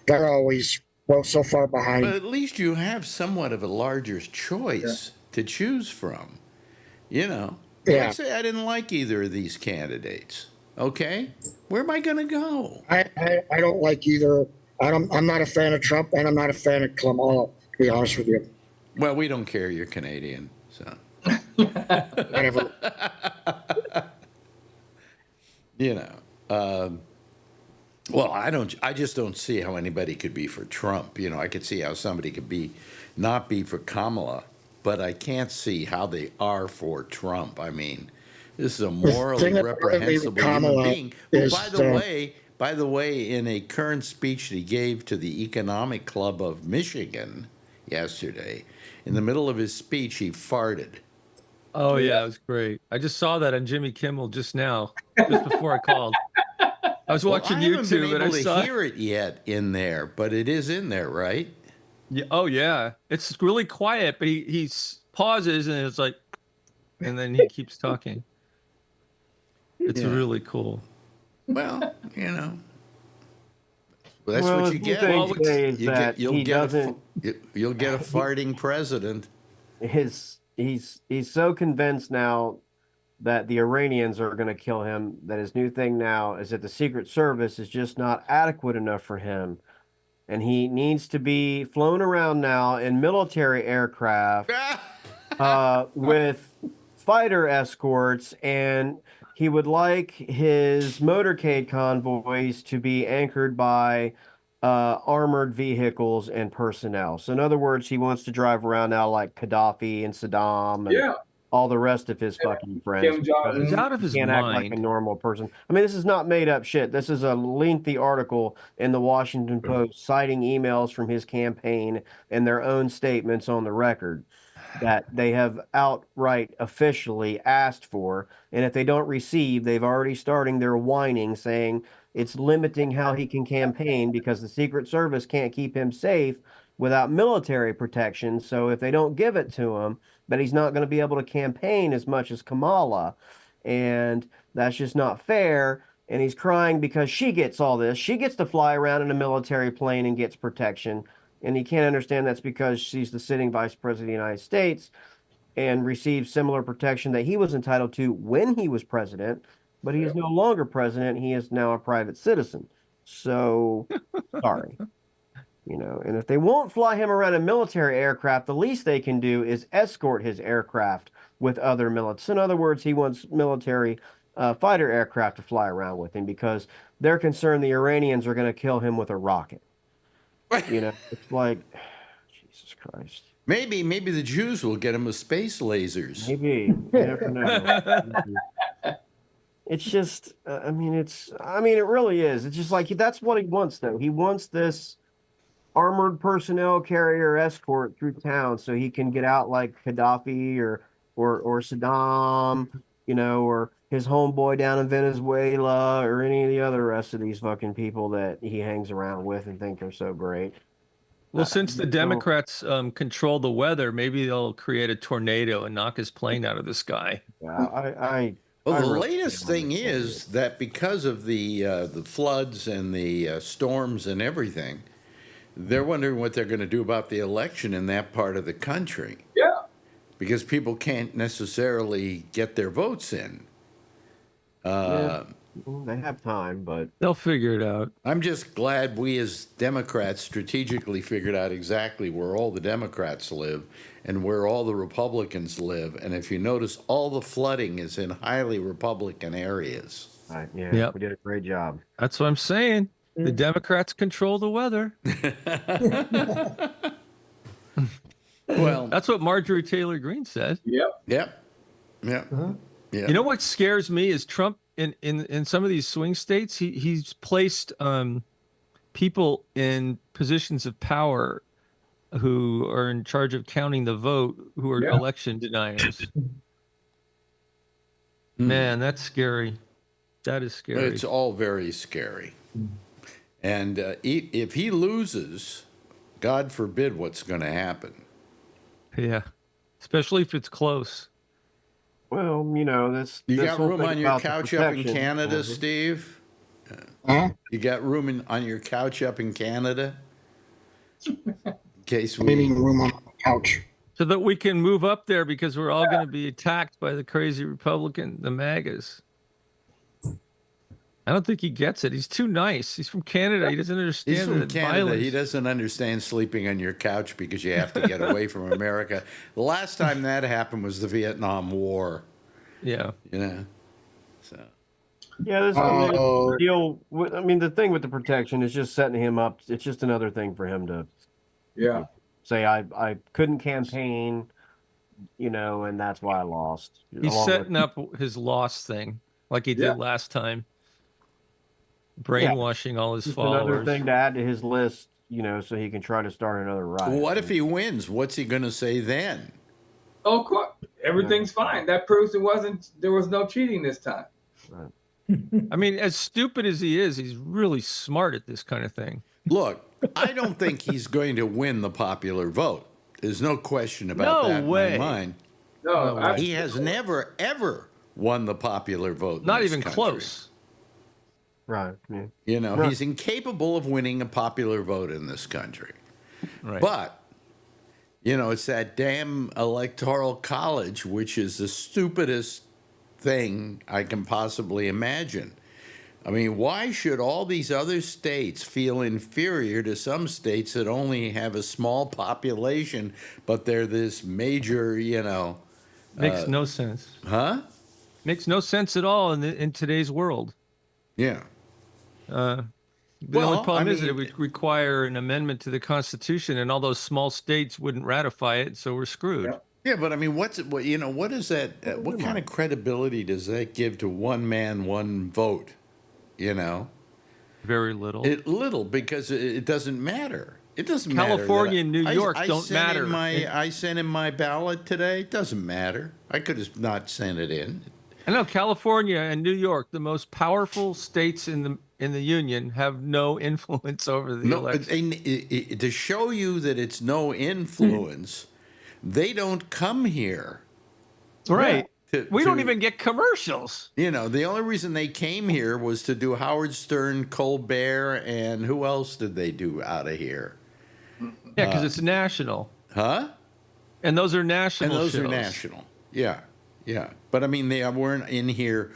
They're always so far behind. But at least you have somewhat of a larger choice to choose from. Let's say I didn't like either of these candidates. Okay, where am I going to go? I don't like either. I'm not a fan of Trump, and I'm not a fan of Kamala, to be honest with you. Well, we don't care. You're Canadian, so. Whatever. Well, I just don't see how anybody could be for Trump. I could see how somebody could not be for Kamala, but I can't see how they are for Trump. I mean, this is a morally reprehensible human being. Who, by the way, in a current speech that he gave to the Economic Club of Michigan, yesterday. In the middle of his speech, he farted. Oh yeah, it was great. I just saw that on Jimmy Kimmel just now, just before I called. I was watching I haven't been YouTube and I able to saw. hear it yet in there, but it is in there, right? Yeah, oh yeah, it's really quiet, but he pauses and it's like, and then he keeps talking. It's Yeah. really cool. Well, that's Well, what you the get. thing today is that he doesn't. You'll get a farting president. He's so convinced now that the Iranians are going to kill him that his new thing now is that the Secret Service is just not adequate enough for him, and he needs to be flown around now in military aircraft with fighter escorts, and he would like his motorcade convoys to be anchored by armored vehicles and personnel. So in other words, he wants to drive around now like Gaddafi and Saddam and all the rest of his fucking friends. Kim Jong-un. He's out of his Can't act like a mind. normal person. I mean, this is not made up shit. This is a lengthy article in the Washington Post citing emails from his campaign and their own statements on the record that they have outright officially asked for. And if they don't receive, they've already starting their whining saying it's limiting how he can campaign because the Secret Service can't keep him safe without military protection. So if they don't give it to him, but he's not going to be able to campaign as much as Kamala. And that's just not fair. And he's crying because she gets all this. She gets to fly around in a military plane and gets protection. And he can't understand that's because she's the sitting vice president of the United States and receives similar protection that he was entitled to when he was president. But he is no longer president. He is now a private citizen. So, sorry. And if they won't fly him around a military aircraft, the least they can do is escort his aircraft with other militaries. In other words, he wants military fighter aircraft to fly around with him because they're concerned the Iranians are going to kill him with a rocket. It's like, Jesus Christ. Maybe the Jews will get him with space lasers. Maybe. You never know. It's just, it really is. It's just like, that's what he wants, though. He wants this armored personnel carrier escort through town so he can get out like Gaddafi or Saddam, or his homeboy down in Venezuela or any of the other rest of these fucking people that he hangs around with and think they're so great. Well, since the Democrats control the weather, maybe they'll create a tornado and knock his plane out of the sky. Yeah, Well, the latest thing is that because of the floods and the storms and everything, they're wondering what they're going to do about the election in that part of the country. Yeah. Because people can't necessarily get their votes in. They have time, but They'll figure it out. I'm just glad we as Democrats strategically figured out exactly where all the Democrats live and where all the Republicans live. And if you notice, all the flooding is in highly Republican areas. We did a great job. That's what I'm saying. The Democrats control the weather. Well, That's what Marjorie Taylor Greene said. Yep. You know what scares me is Trump in some of these swing states, he's placed people in positions of power who are in charge of counting the vote, who are election deniers. Man, that's scary. That is scary. It's all very scary. And if he loses, God forbid what's going to happen. Yeah, especially if it's close. Well, that's You that's got whole room thing on your about the couch up in protection. Canada, Steve? Huh? You got room on your couch up in Canada? In case Maybe we... room on the couch. So that we can move up there because we're all going to be attacked by the crazy Republican, the MAGAs. I don't think he gets it. He's too nice. He's from Canada. He doesn't understand He's from the Canada. violence. He doesn't understand sleeping on your couch because you have to get away from America. The last time that happened was the Vietnam War. Yeah. So Yeah, this Oh. deal. The thing with the protection is just setting him up. It's just another thing for him to say, I couldn't campaign, and that's why I lost. He's Along setting with- up his loss thing like he did last time. Brainwashing all his just followers. another thing to add to his list, so he can try to start another riot. What if he wins? What's he going to say then? Oh, of course, everything's fine. That proves there was no cheating this time. Right. I mean, as stupid as he is, he's really smart at this kind of thing. Look, I don't think he's going to win the popular vote. There's no question about No that way. in my mind. No, No way. He has never, ever won the popular vote. in Not this even country. close. Right. Yeah. You know, he's incapable of winning a popular vote in this country. Right. But, it's that damn electoral college, which is the stupidest thing I can possibly imagine. I mean, why should all these other states feel inferior to some states that only have a small population, but they're this major, Makes no sense. huh? Makes no sense at all in today's world. Yeah. The Well, only problem I is that it mean- would require an amendment to the Constitution, and all those small states wouldn't ratify it, so we're screwed. Yep. Yeah, but I mean, what is that? What kind of credibility does that give to one man, one vote? Very little. Little, because it doesn't matter. It doesn't matter. California and New York don't sent matter. I sent in my ballot today. It doesn't matter. I could have not sent it in. I know California and New York, the most powerful states in the union, have no influence over the No, but election. to show you that it's no influence, they don't come here. Right. We don't to- even get commercials. The only reason they came here was to do Howard Stern, Colbert, and who else did they do out of here? Yeah, because it's national. Huh? And those are national And those shows. are national. Yeah, yeah. But I mean, they weren't in here,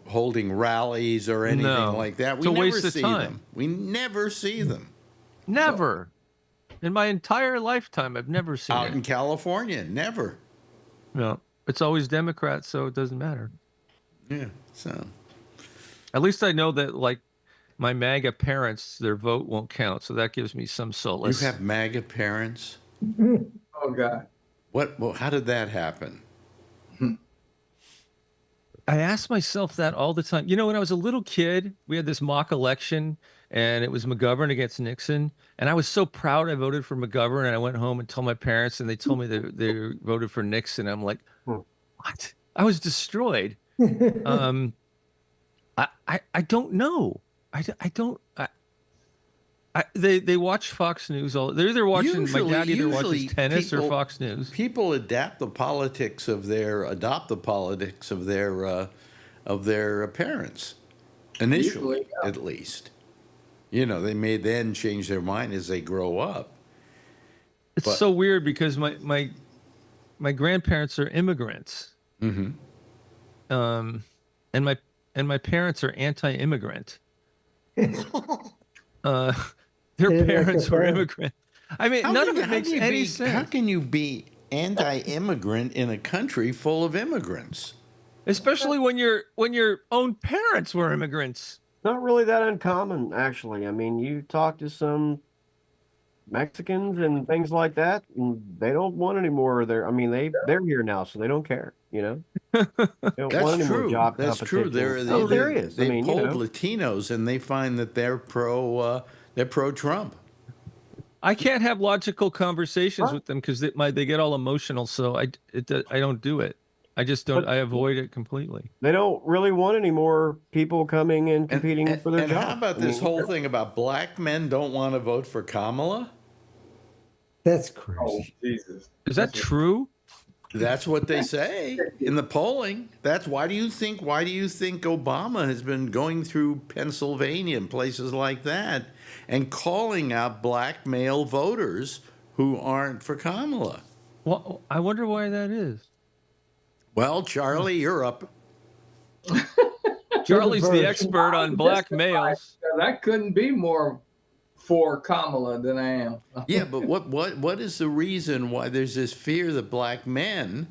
holding rallies or anything No. like that. It's We a never waste of see time. them. We never see them Never. In my entire lifetime, I've never seen out it. in California. Never. No. It's always Democrats, so it doesn't matter. Yeah. So At least I know that, like, my MAGA parents, their vote won't count, so that gives me some solace. you have MAGA parents. Oh God. What? Well, how did that happen? I ask myself that all the time. When I was a little kid, we had this mock election, and it was McGovern against Nixon. And I was so proud I voted for McGovern, and I went home and told my parents, and they told me they voted for Nixon. I'm like, what? I was destroyed. I don't know. They watch Fox News all. They're either watching. My dad either watches tennis or Fox News. People adopt the politics of their parents initially, Usually, yeah. at least. They may then change their mind as they grow up. It's But- so weird because my grandparents are immigrants. Mm-hmm. And my parents are anti-immigrant. Their They like parents their were parents. immigrant. I mean, none of it makes any How sense. can you be anti-immigrant in a country full of immigrants? Especially when your own parents were immigrants. Not really that uncommon, actually. I mean, you talk to some Mexicans and things like that, and they don't want any more of their. I mean, they're here now, so they don't care. They don't want That's any more true. job That's true. competition. There There is. They I mean, polled Latinos, and they find that they're pro-Trump. I can't have logical conversations Huh? with them because they get all emotional. So I don't do it. I just don't. But- I avoid it completely. They don't really want any more people coming and competing for their and job. how about this whole thing about black men don't want to vote for Kamala? That's Oh crazy. Jesus. Is that true? That's what they say in the polling. That's why do you think Obama has been going through Pennsylvania and places like that and calling out black male voters who aren't for Kamala? Well, I wonder why that is. Well, Charlie, you're up. Charlie's the virgin. expert on black males. I couldn't be more for Kamala than I am. Yeah, but what is the reason why there's this fear that black men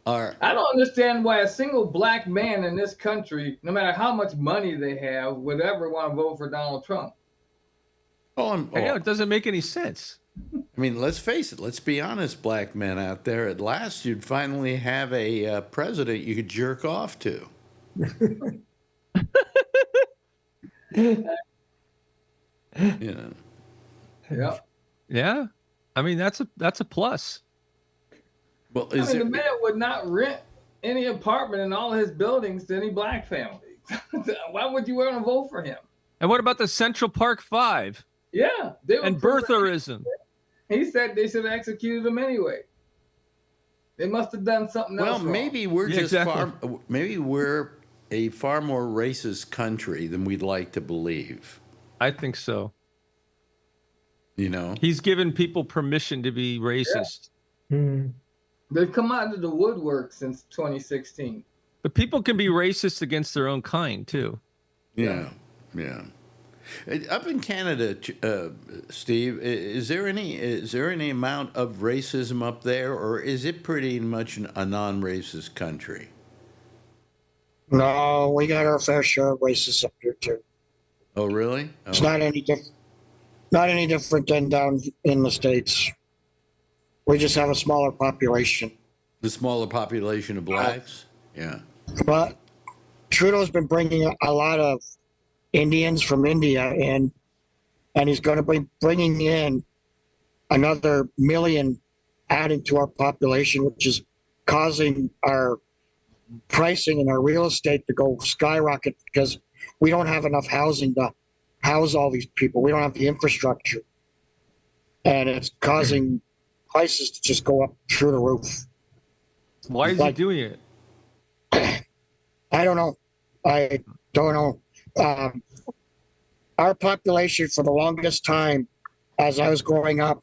are? I don't understand why a single black man in this country, no matter how much money they have, would ever want to vote for Donald Trump. I know it doesn't make any sense. I mean, let's face it. Let's be honest, black men out there. At last, you'd finally have a president you could jerk off to. Yeah. Yeah. I mean, that's a plus. Well, I mean, the man would not rent any apartment in all his buildings to any black family. Why would you want to vote for him? And what about the Central Park Five Yeah, they were and birtherism? He said they should have executed him anyway. They must have done something else wrong. maybe we're Yeah, just exactly. maybe we're a far more racist country than we'd like to believe. I think so. You know, He's given people permission to be racist. Hmm. They've come out of the woodwork since 2016. But people can be racist against their own kind too. yeah. Up in Canada, Steve, is there any amount of racism up there, or is it pretty much a non-racist country? No, we got our fair share of racists up here too. Oh, really? Oh. It's not any different. Not any different than down in the States. We just have a smaller population. The smaller population of blacks? Yeah. But Trudeau's been bringing a lot of Indians from India in, and he's going to be bringing in another million adding to our population, which is causing our pricing and our real estate to go skyrocket because we don't have enough housing to house all these people. We don't have the infrastructure. And it's causing prices to just go up through the roof. Why is he doing it? I don't know. I don't know. Our population for the longest time, as I was growing up,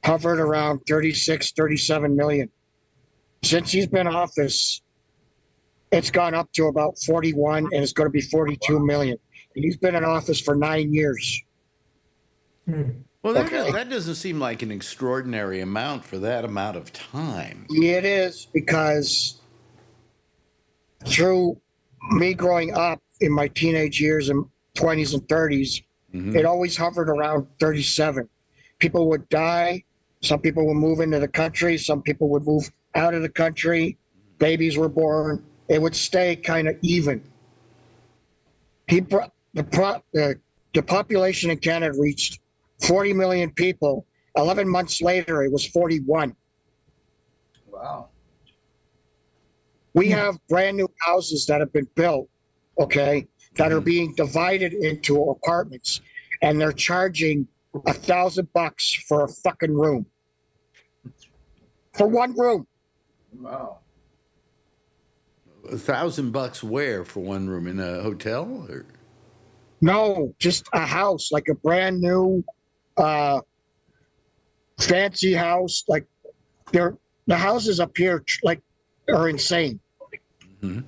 hovered around 36, 37 million. Since he's been in office, it's gone up to about 41 and it's going to be 42 million. And he's been in office for 9 years. Well, that doesn't seem like an extraordinary amount for that amount of time. It is, because through me growing up in my teenage years and 20s and 30s, it always hovered around 37. People would die. Some people would move into the country. Some people would move out of the country. Babies were born. It would stay kind of even. He brought the population in Canada reached 40 million people. 11 months later, it was 41. Wow. We have brand new houses that have been built, okay, that are being divided into apartments, and they're charging $1,000 for a fucking room. For one room. Wow. $1,000 where for one room, in a hotel? Or? No, just a house, like a brand new fancy house. Like the houses up here are insane.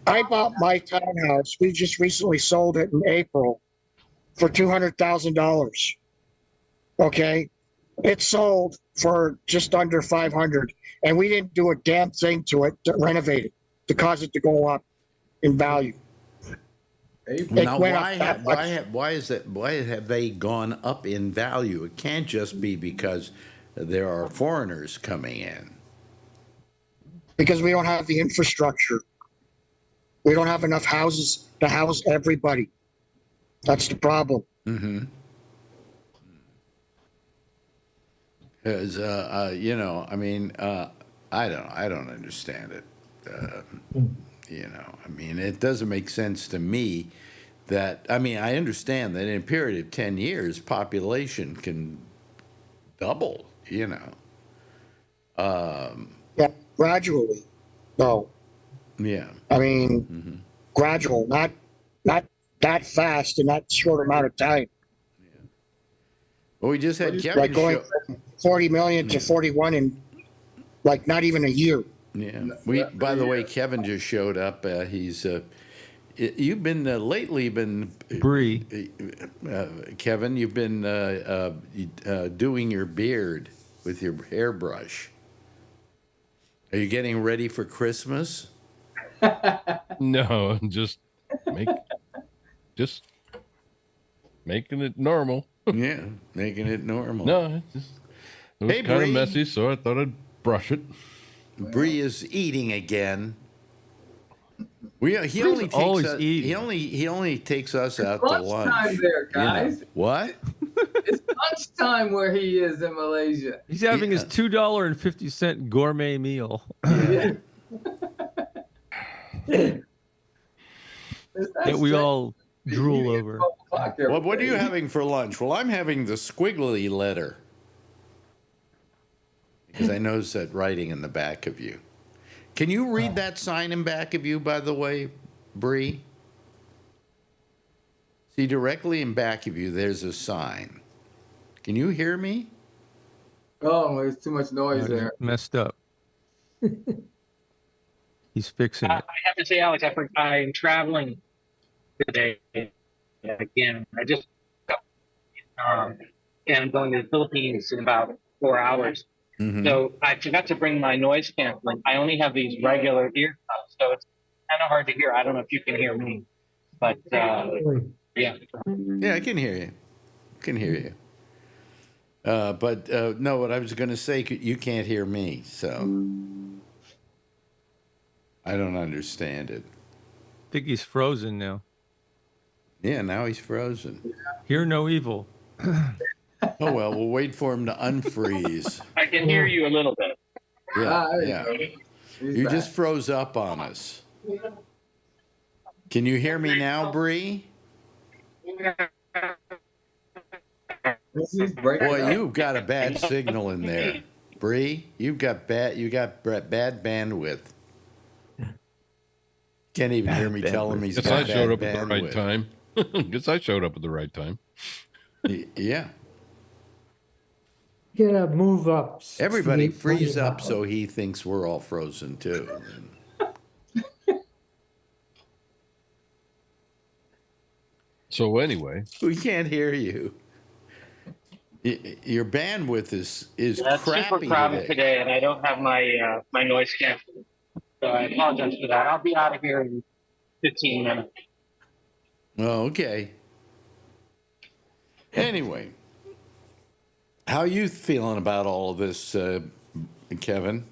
I bought my townhouse. We just recently sold it in April for $200,000. Okay, it sold for just under 500, and we didn't do a damn thing to it to renovate it to cause it to go up in value. Now, why have they gone up in value? It can't just be because there are foreigners coming in. Because we don't have the infrastructure. We don't have enough houses to house everybody. That's the problem. Because I mean, I don't understand it. I mean, it doesn't make sense to me that, I mean, I understand that in a period of 10 years, population can double, Yeah, gradually, though. Yeah. I mean, gradual, not that fast in that short amount of time. Well, we just had Kevin Like going from 40 million to 41 in like not even a year. Yeah. By the way, Kevin just showed up. He's you've been lately been Bree. Kevin, you've been doing your beard with your hairbrush. Are you getting ready for Christmas? No, just making it normal. Yeah, making it normal. No, it was Hey, kind Bree. of messy, so I thought I'd brush it. Bree is eating again. He only always takes eating. he only takes us out to lunch. Lunchtime there, You know. guys. What? It's lunchtime where he is in Malaysia. He's having his Yeah. $2.50 gourmet meal. Yeah. That we all drool over. Well, what are you having for lunch? Well, I'm having the squiggly letter. Because I noticed that writing in the back of you. Can you read that sign in back of you, by the way, Bree? See, directly in back of you, there's a sign. Can you hear me? Oh, there's too much noise there. Messed up. He's fixing I it. have to say, Alex, I'm traveling today again. I just and I'm going to the Philippines in about 4 hours. Mm-hmm. So I forgot to bring my noise canceling. I only have these regular earbuds, so it's kind of hard to hear. I don't know if you can hear me, but yeah. Yeah, I can hear you. Can hear you. But no, what I was going to say, you can't hear me, so I don't understand it. I think he's frozen now. Yeah, now he's frozen. Hear no evil. Oh, well, we'll wait for him to unfreeze. I can hear you a little bit. Yeah, there yeah. you go. He's You back. just froze up on us. Can you hear me now, Bree? He's breaking Boy, up. you've got a bad signal in there, Bree. You got bad bandwidth. Can't even hear me tell him he's Guess got I showed bad up at the right bandwidth. time. Guess I showed up at the right time. Yeah. You gotta move up. Everybody 68 freeze miles up so he thinks we're all frozen too. So anyway, We can't hear you. Your bandwidth is That's super crappy crowded today. today, and I don't have my my noise canceling. So I apologize for that. I'll be out of here in 15 minutes. Oh, okay. Anyway, how are you feeling about all of this, Kevin?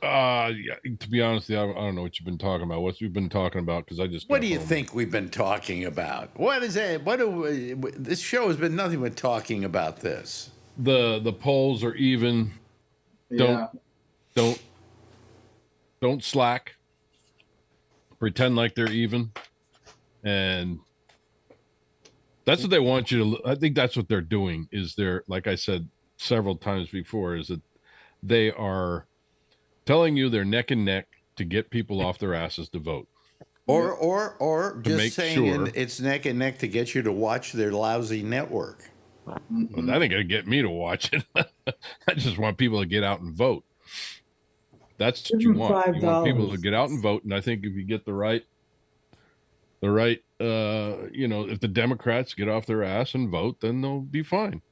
yeah, to be honest, I don't know what you've been talking about. What you've been talking about? Because I just What got do you home. think we've been talking about? What is it? This show has been nothing but talking about this. The polls are even. Yeah. Don't slack. Pretend like they're even, and that's what they want you to. I think that's what they're doing. Is they're, like I said several times before, is that they are telling you they're neck and neck to get people off their asses to vote. Or To make just saying sure. it's neck and neck to get you to watch their lousy network. Well, that ain't gonna get me to watch it. I just want people to get out and vote. That's what you Give 'em want. You want people to $5. get out and vote. And I think if you get the right, if the Democrats get off their ass and vote, then they'll be fine.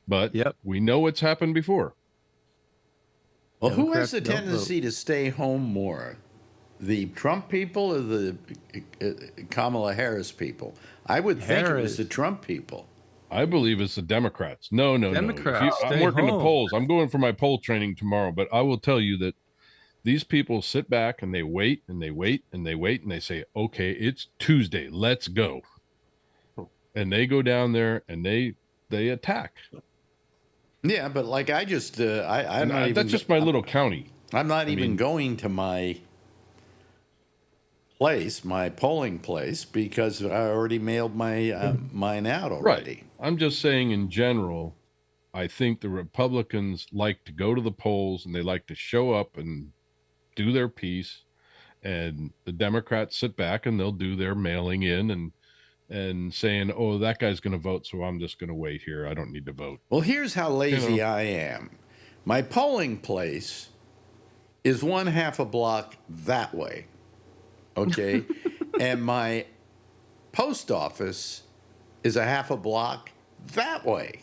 But Yep. we know what's happened before. Well, who has Democrats the don't tendency to stay home more? The Trump people or the Kamala Harris people? I would think it was Harris. the Trump people. I believe it's the Democrats. No. Democrats, I'm stay working the home. polls. I'm going for my poll training tomorrow, but I will tell you that these people sit back and they wait and they wait and they wait and they say, okay, it's Tuesday. Let's go. And they go down there and they attack. Yeah, but like I just, I'm not even. That's just my little county. I'm not even mean- going to my place, my polling place, because I already mailed my mine out already. Right. I'm just saying in general, I think the Republicans like to go to the polls and they like to show up and do their piece, and the Democrats sit back and they'll do their mailing in and saying, oh, that guy's going to vote, so I'm just going to wait here. I don't need to vote. Well, here's how lazy I am. My polling place is 1/2 a block that way. Okay. And my post office is 1/2 a block that way.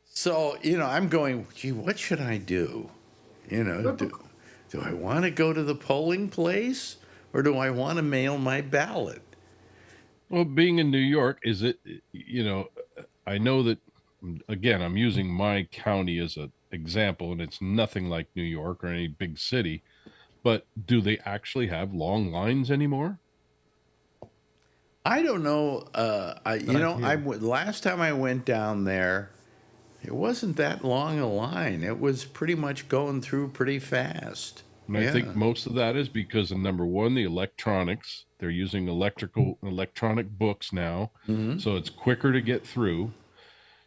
So, I'm going, gee, what should I do? Do I want to go to the polling place or do I want to mail my ballot? Well, being in New York, is it, I know that, again, I'm using my county as an example, and it's nothing like New York or any big city, but do they actually have long lines anymore? I don't know. Last time I went down there, it wasn't that long a line. It was pretty much going through pretty fast. And I think most of that is because of number one, the electronics. They're using electronic books now, so it's quicker to get through.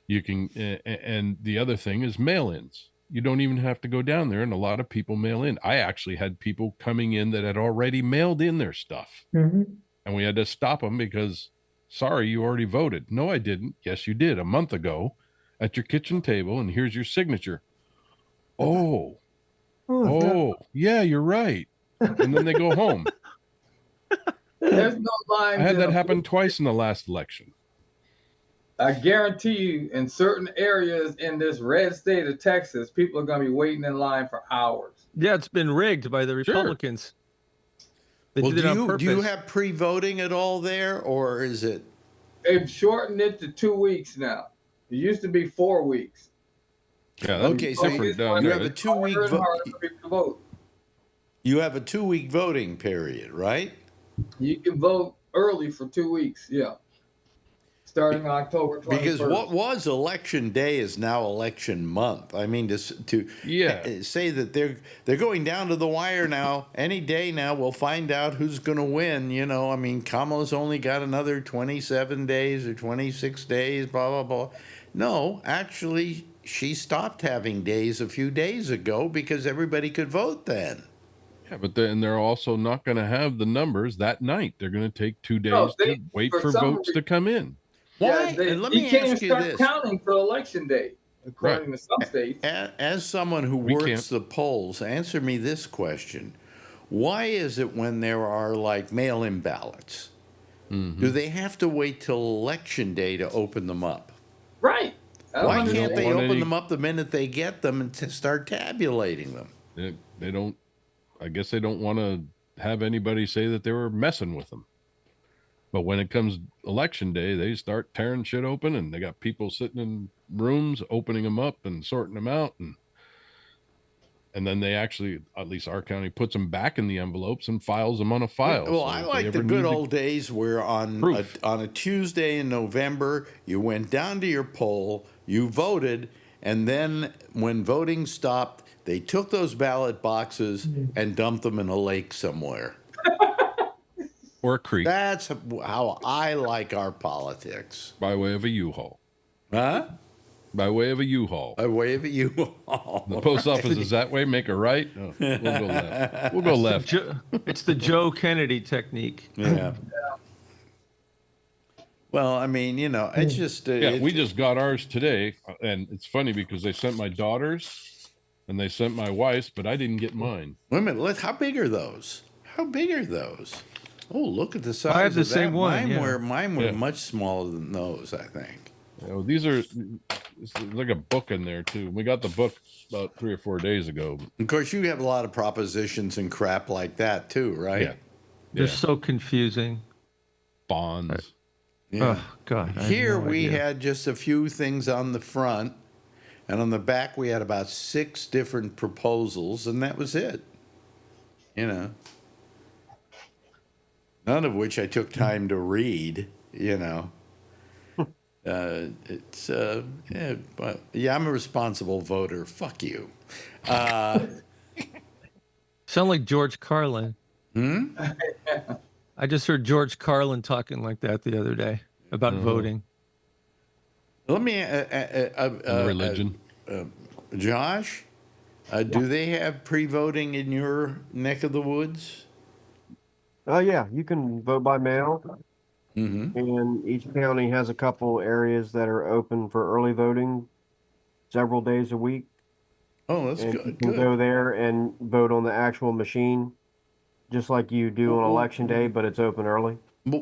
You can, and the other thing is mail-ins. You don't even have to go down there, and a lot of people mail in. I actually had people coming in that had already mailed in their stuff, and we had to stop them because, sorry, you already voted. No, I didn't. Yes, you did a month ago at your kitchen table, and here's your signature. Oh, yeah, you're right. And then they go home. There's no lines. I had that happen twice in the last election. I guarantee you, in certain areas in this red state of Texas, people are going to be waiting in line for hours. Yeah, it's been rigged by the Republicans. They did it on purpose. Do you have pre-voting at all there, or is it? They've shortened it to 2 weeks now. It used to be 4 weeks. Yeah. Okay, so you have a 2-week vote. You have a 2-week voting period, right? You can vote early for 2 weeks. Yeah. Starting October 21st. Because what was election day is now election month. I mean, to say that they're going down to the wire now. Any day now, we'll find out who's going to win. You know, I mean, Kamala's only got another 27 days or 26 days, blah, blah, blah. No, actually, she stopped having days a few days ago because everybody could vote then. Yeah, but then they're also not going to have the numbers that night. They're going to take 2 days to wait for votes to come in. Why? Yeah, Let me ask you this. Counting for election day, according to some states. As someone who works the polls, answer me this question. Why is it when there are like mail-in ballots, do they have to wait till election day to open them up? Right. Why can't they open them up the minute they get them and start tabulating them? They don't. I guess they don't want to have anybody say that they were messing with them. But when it comes election day, they start tearing shit open, and they got people sitting in rooms, opening them up and sorting them out. And then they actually, at least our county, puts them back in the envelopes and files them on a file. Well, I like the good old days where on a Tuesday in November, you went down to your poll, you voted, and then when voting stopped, they took those ballot boxes and dumped them in a lake somewhere. Or a creek. That's how I like our politics. By way of a U-Haul. Huh? By way of a U-Haul. By way of a U-Haul. The post office is that way. Make a right. Oh, we'll go left. We'll go left. It's the Joe Kennedy technique. Yeah. Well, I mean, you know, it's just... we just got ours today, and it's funny because they sent my daughters and they sent my wife's, but I didn't get mine. Wait a minute. How big are those? How big are those? Oh, look at the size. I have the of same that. one. Mine were much smaller than those, I think. These are it's like a book in there too. We got the book about 3 or 4 days ago. Of course, you have a lot of propositions and crap like that too, right? Yeah. They're so confusing. Bonds. Yeah. Oh God. Here we had just a few things on the front, and on the back we had about 6 different proposals, and that was it. You know. None of which I took time to read, you know. I'm a responsible voter. Fuck you. Sound like George Carlin. I just heard George Carlin talking like that the other day about voting. Let me, religion. Josh, do they have pre-voting in your neck of the woods? Oh, yeah, you can vote by mail. And each county has a couple areas that are open for early voting several days a week. Oh, that's good. You can go there and vote on the actual machine, just like you do on election day, but it's open early.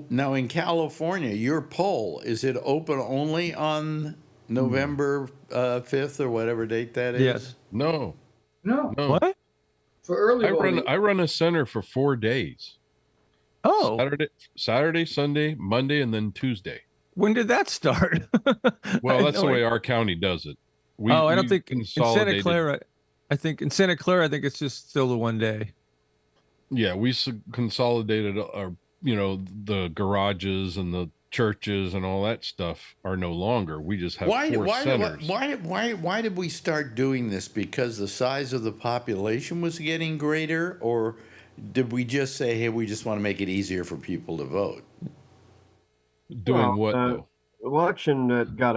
Now, in California, your poll, is it open only on November 5th or whatever date that is? Yes. No. What? For early voting. I run a center for 4 days. Oh. Saturday, Sunday, Monday, and then Tuesday. When did that start? Well, that's the way our county does it. I don't think in Santa Clara. I think in Santa Clara, I think it's just still the one day. Yeah, we consolidated our the garages and the churches and all that stuff are no longer. We just have four centers. Why did we start doing this? Because the size of the population was getting greater, or did we just say, hey, we just want to make it easier for people to vote? Doing what though? Election that got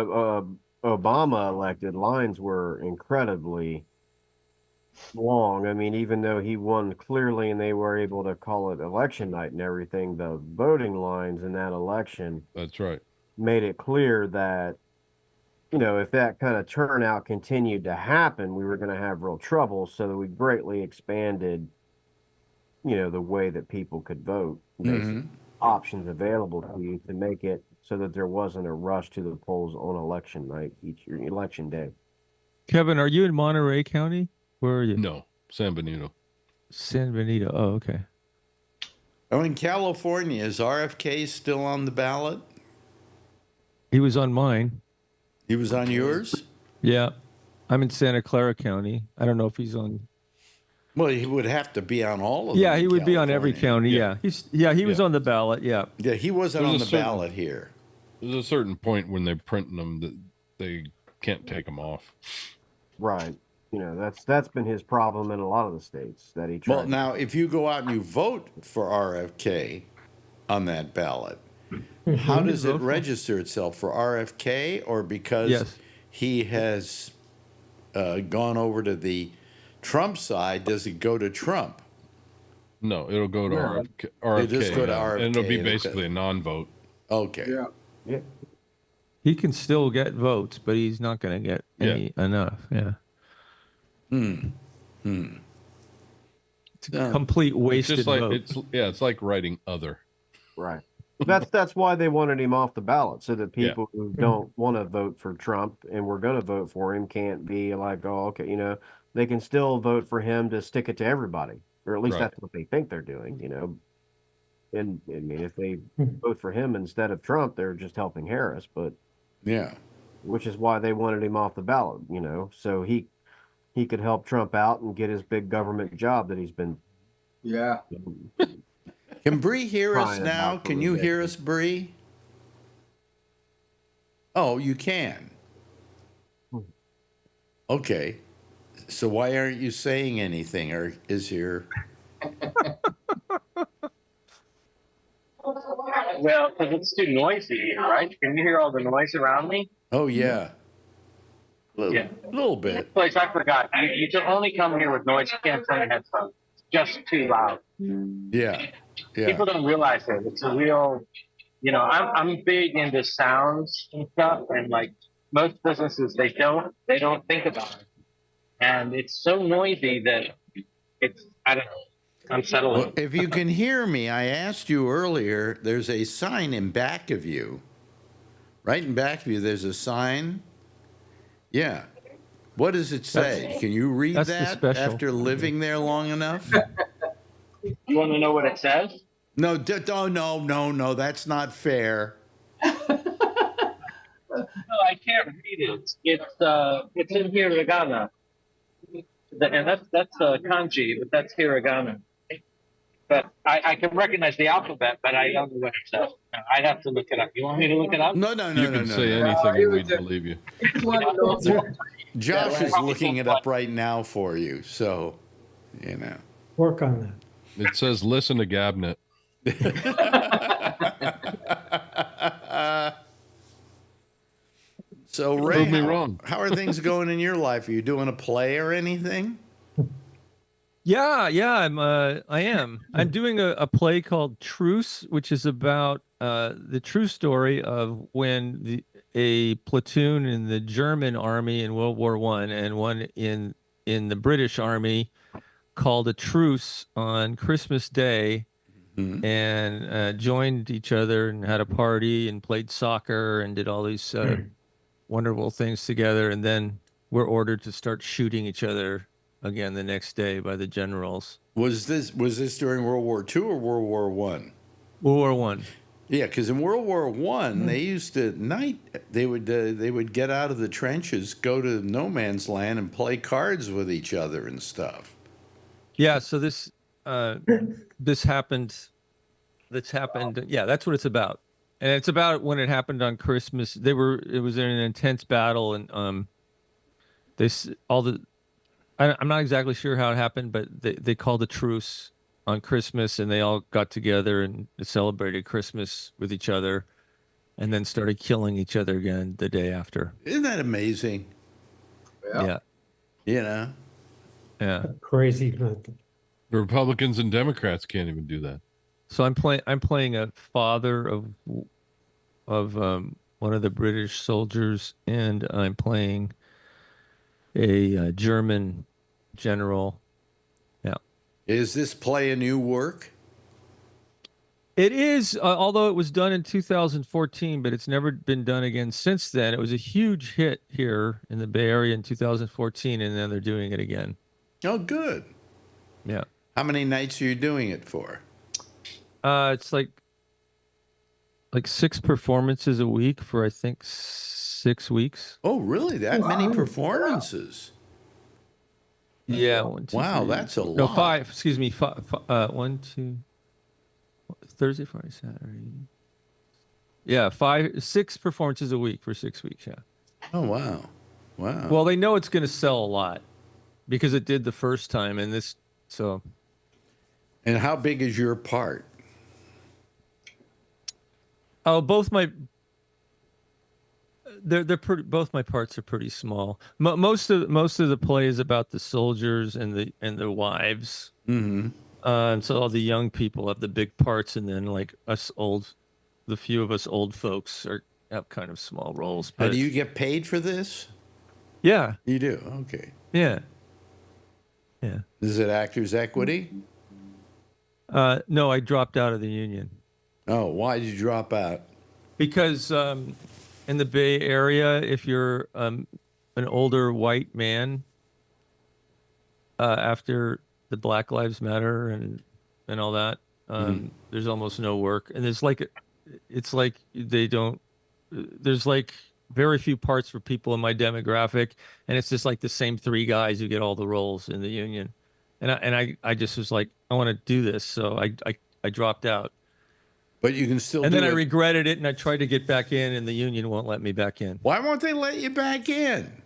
Obama elected, lines were incredibly long. I mean, even though he won clearly and they were able to call it election night and everything, the voting lines in that election, that's right, made it clear that, if that kind of turnout continued to happen, we were going to have real trouble. So we greatly expanded, the way that people could vote, basically options available to you to make it so that there wasn't a rush to the polls on election night, election day. Kevin, are you in Monterey County? Where are you? No, San Benito. San Benito. Oh, okay. Oh, in California, is RFK still on the ballot? He was on mine. He was on yours? Yeah. I'm in Santa Clara County. I don't know if he's on. Well, he would have to be on all of them. Yeah, he would be on every county. Yeah. He was on the ballot. Yeah. Yeah, he wasn't on the ballot here. There's a certain point when they're printing them that they can't take them off. Right. That's been his problem in a lot of the states that he tried. Well, now, if you go out and you vote for RFK on that ballot, how does it register itself? For RFK, or because he has gone over to the Trump side, does it go to Trump? No, it'll go to RFK. It just go to RFK. And it'll be basically a non-vote. Okay. Yeah. He can still get votes, but he's not going to get enough. Yeah. It's a complete wasted vote. It's like writing other. Right. That's why they wanted him off the ballot, so that people who don't want to vote for Trump and were going to vote for him can't be like, oh, okay, they can still vote for him to stick it to everybody, or at least that's what they think they're doing, And I mean, if they vote for him instead of Trump, they're just helping Harris. But which is why they wanted him off the ballot, so he could help Trump out and get his big government job that he's been. Yeah. Can Bree hear us now? Can you hear us, Bree? Oh, you can. Okay. So why aren't you saying anything, or is here? Well, because it's too noisy here, right? Can you hear all the noise around me? Oh, yeah. Little bit. This place, I forgot. You can only come here with noise canceling headphones. It's just too loud. Yeah. People don't realize that. It's a real, I'm big into sounds and stuff, and like most businesses, they don't think about it. And it's so noisy that I don't know. Unsettling. Well, if you can hear me, I asked you earlier, there's a sign in back of you. Right in back of you, there's a sign. Yeah. What does it say? Can you read that after living there long enough? You want to know what it says? No, no, that's not fair. No, I can't read it. It's in hiragana. And that's kanji, but that's hiragana. But I can recognize the alphabet, but I don't know what it says. I'd have to look it up. You want me to look it up? No. You can say anything and we'd believe you. Josh is looking it up right now for you, so, Work on that. It says, listen to Gabnet. So, Ray, Prove me wrong. How are things going in your life? Are you doing a play or anything? Yeah, I am. I'm doing a play called Truce, which is about the true story of when a platoon in the German army in World War I and one in the British army called a truce on Christmas Day and joined each other and had a party and played soccer and did all these wonderful things together, and then were ordered to start shooting each other again the next day by the generals. Was this during World War II or World War I? World War One. Yeah, because in World War I, they used to they would get out of the trenches, go to no man's land, and play cards with each other and stuff. Yeah, so this happened that's happened. Yeah, that's what it's about. And it's about when it happened on Christmas. It was in an intense battle, and I'm not exactly sure how it happened, but they called a truce on Christmas, and they all got together and celebrated Christmas with each other, and then started killing each other again the day after. Isn't that amazing? Yeah. You know? Yeah. Crazy method. The Republicans and Democrats can't even do that. So I'm playing a father of one of the British soldiers, and I'm playing a German general. Yeah. Is this play a new work? It is, although it was done in 2014, but it's never been done again since then. It was a huge hit here in the Bay Area in 2014, and then they're doing it again. Oh, good. Yeah. How many nights are you doing it for? It's like 6 performances a week for, I think, 6 weeks. Oh, really? That many performances? Yeah. 1, 2, Wow, 3, that's a lot. No, 5. Excuse me. 1, 2. Thursday, Friday, Saturday. Yeah, 6 performances a week for 6 weeks. Yeah. Oh, wow. Wow. Well, they know it's going to sell a lot because it did the first time, and this. So. And how big is your part? Oh, both my. They're pretty. Both my parts are pretty small. Most of the play is about the soldiers and the wives. Mm-hmm. And so all the young people have the big parts, and then like the few of us old folks have kind of small roles. But But do you get paid for this? yeah, You do. Okay. yeah. Is it Actors Equity? No, I dropped out of the union Oh, why did you drop out? because in the Bay Area, if you're an older white man, after the Black Lives Matter and all that, there's almost no work, and it's like they don't. There's like very few parts for people in my demographic, and it's just like the same 3 guys who get all the roles in the union, and I just was like, I want to do this, so I dropped out. But you can still And do then I it. regretted it, and I tried to get back in, and the union won't let me back in Why won't they let you back in?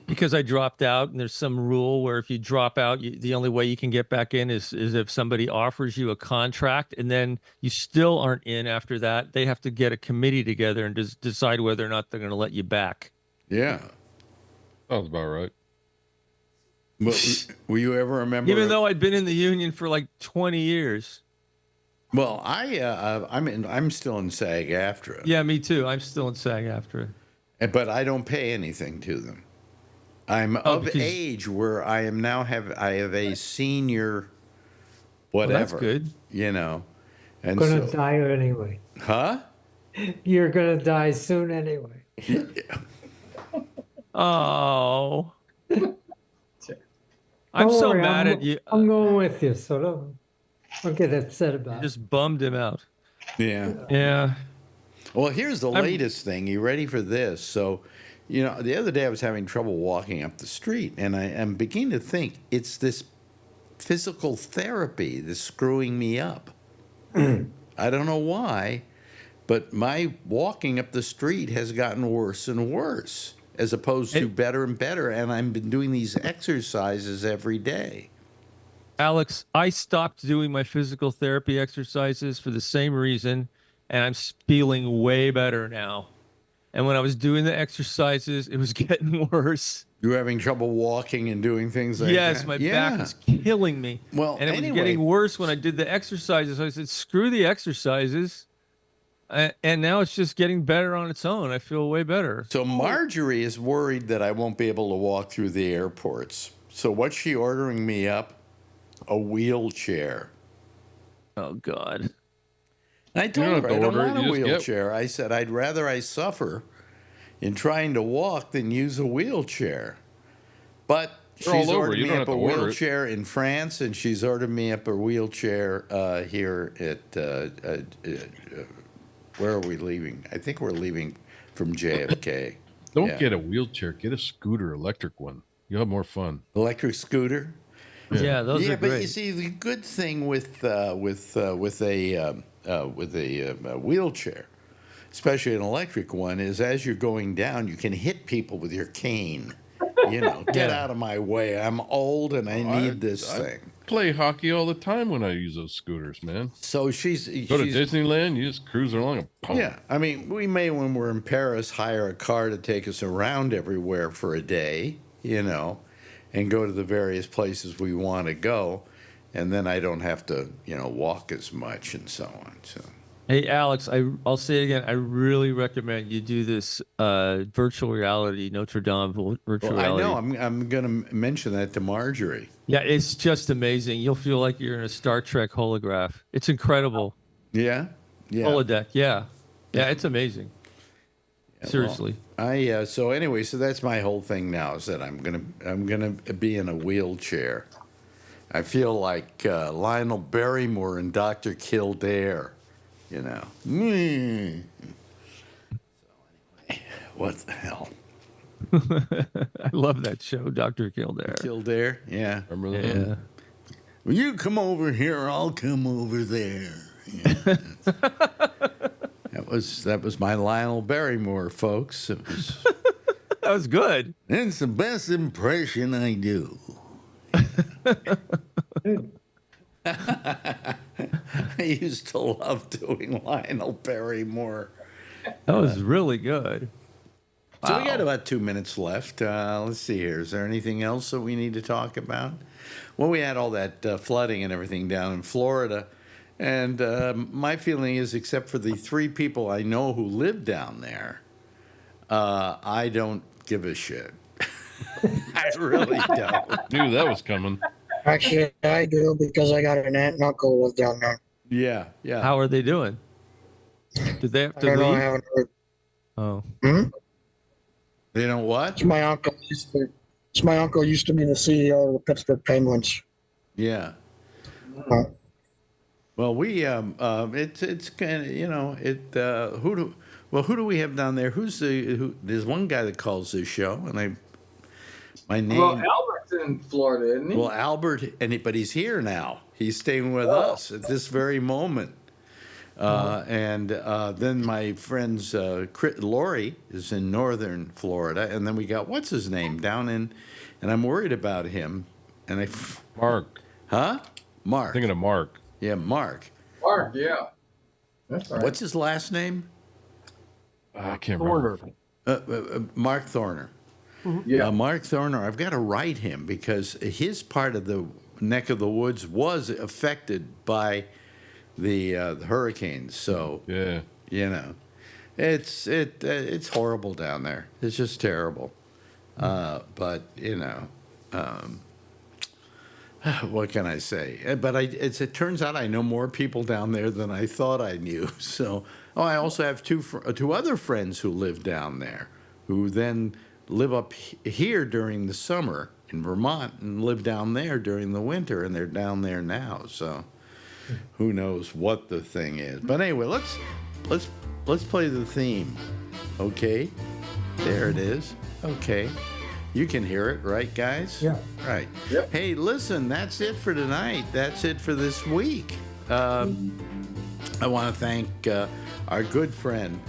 because I dropped out. And there's some rule where if you drop out, the only way you can get back in is if somebody offers you a contract, and then you still aren't in after that. They have to get a committee together and decide whether or not they're going to let you back. Yeah. Sounds about right. But will you ever remember? Even though I'd been in the union for like 20 years. Well, I'm still in SAG-AFTRA. Yeah, me too. I'm still in SAG-AFTRA. But I don't pay anything to them. I'm of age where I am now I have a senior whatever. Well, that's good. You know. And Gonna die anyway. Huh? You're gonna die soon anyway. Oh. I'm Don't so worry, mad at you. I'm going with you, so don't get upset about it. Just bummed him out. Yeah. Yeah. Well, here's the latest thing. You ready for this? So, you know, the other day I was having trouble walking up the street, and I am beginning to think it's this physical therapy that's screwing me up. I don't know why, but my walking up the street has gotten worse and worse, as opposed to better and better, and I've been doing these exercises every day. Alex, I stopped doing my physical therapy exercises for the same reason, and I'm feeling way better now. And when I was doing the exercises, it was getting worse. You were having trouble walking and doing things like that? Yes, my back is killing me. Well, and it was anyway. getting worse when I did the exercises. I said, screw the exercises. And now it's just getting better on its own. I feel way better. So Marjorie is worried that I won't be able to walk through the airports. So what's she ordering me up? A wheelchair. Oh, God. And I told her I don't want a just wheelchair. I said I'd rather I suffer in trying to walk than use a wheelchair. But she's ordered me up a wheelchair in France, and she's ordered me up a wheelchair here at where are we leaving? I think we're leaving from JFK. Don't get a wheelchair. Get a scooter, electric one. You'll have more fun. Electric scooter? Yeah, those yeah, are but great. you see, the good thing with a wheelchair, especially an electric one, is as you're going down, you can hit people with your cane. You know, get Yeah. out of my way. I'm old and I need this thing. Play hockey all the time when I use those scooters, man. So she's Go to Disneyland, you just cruise along and boom. yeah. I mean, we may, when we're in Paris, hire a car to take us around everywhere for a day, you know, and go to the various places we want to go, and then I don't have to, you know, walk as much and so on. So. Hey, Alex, I'll say it again. I really recommend you do this virtual reality, Notre Dame virtual Well, I reality. know. I'm going to mention that to Marjorie. Yeah, it's just amazing. You'll feel like you're in a Star Trek holograph. It's incredible. Yeah. Yeah. Holodeck. Yeah. Yeah, it's amazing. Seriously. Well, so anyway, so that's my whole thing now, is that I'm gonna be in a wheelchair. I feel like Lionel Barrymore and Dr. Kildare, you know. So anyway, what the hell? I love that show, Dr. Kildare. Kildare, yeah. Remember that? Yeah. Well, you come over here, I'll come over there. Yeah. That was my Lionel Barrymore, folks. It was. That was good. It's the best impression I do. I used to love doing Lionel Barrymore. That was really good. So we Wow. got about 2 minutes left. Let's see here. Is there anything else that we need to talk about? Well, we had all that flooding and everything down in Florida. And my feeling is, except for the 3 people I know who live down there, I don't give a shit. I really don't. Knew that was coming. Actually, I do because I got an aunt and uncle who live down there. Yeah, yeah. How are they doing? Did they have I to don't know. I leave? haven't heard. Oh. They don't what? It's my uncle. It's my uncle used to be the CEO of the Pittsburgh Penguins. Yeah. Uh, Well, it's kind of, you know, who do we have down there? There's one guy that calls this show, and my name. Well, Albert's in Florida, isn't he? Well, Albert, but he's here now. He's staying with us at this very moment. And then my friends, Lori is in northern Florida, and then we got what's his name down in, and I'm worried about him. And Mark. Huh? Mark. Thinking of Mark. Yeah, Mark. Mark, yeah. That's right. What's his last name? I can't remember. Mark Thorner. Yeah. Mark Thorner. I've got to write him because his part of the neck of the woods was affected by the hurricanes. So Yeah. you know, it's horrible down there. It's just terrible. But you know. What can I say? But it turns out I know more people down there than I thought I knew. So, I also have two other friends who live down there, who then live up here during the summer in Vermont and live down there during the winter, and they're down there now. So, who knows what the thing is? But anyway, let's play the theme. Okay, there it is. Okay. You can hear it, right, guys? Yeah. Right. Yep. Hey, listen, that's it for tonight. That's it for this week. I want to thank our good friend,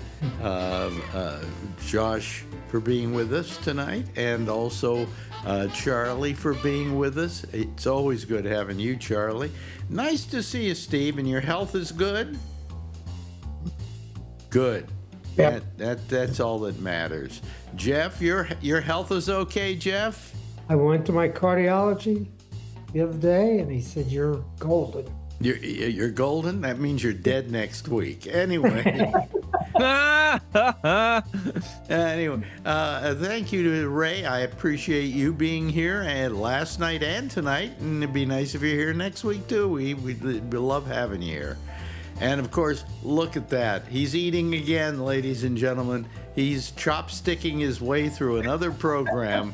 Josh, for being with us tonight, and also Charlie for being with us. It's always good having you, Charlie. Nice to see you, Steve, and your health is good? Good. Yep. That's all that matters. Jeff, your health is okay, Jeff? I went to my cardiology the other day, and he said, "You're golden." You're golden? That means you're dead next week. Anyway. Anyway, thank you to Ray. I appreciate you being here and last night and tonight. And it'd be nice if you're here next week, too. We love having you here. And, of course, look at that. He's eating again, ladies and gentlemen. He's chopsticking his way through another program.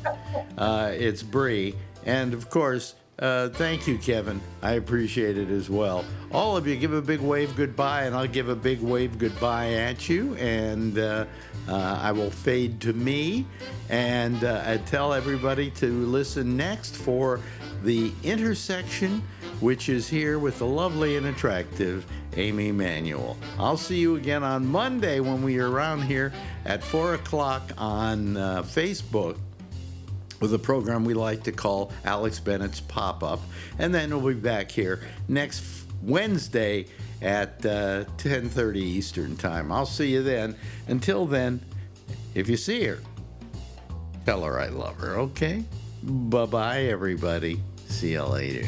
It's Bree. And, of course, thank you, Kevin. I appreciate it as well. All of you, give a big wave goodbye, and I'll give a big wave goodbye at you. And I will fade to me. And I tell everybody to listen next for The Intersection, which is here with the lovely and attractive Amy Manuel. I'll see you again on Monday when we are around here at 4 o'clock on Facebook with a program we like to call Alex Bennett's Pop-Up. And then we'll be back here next Wednesday at 10:30 Eastern Time. I'll see you then. Until then, if you see her, tell her I love her, okay? Bye-bye, everybody. See you later.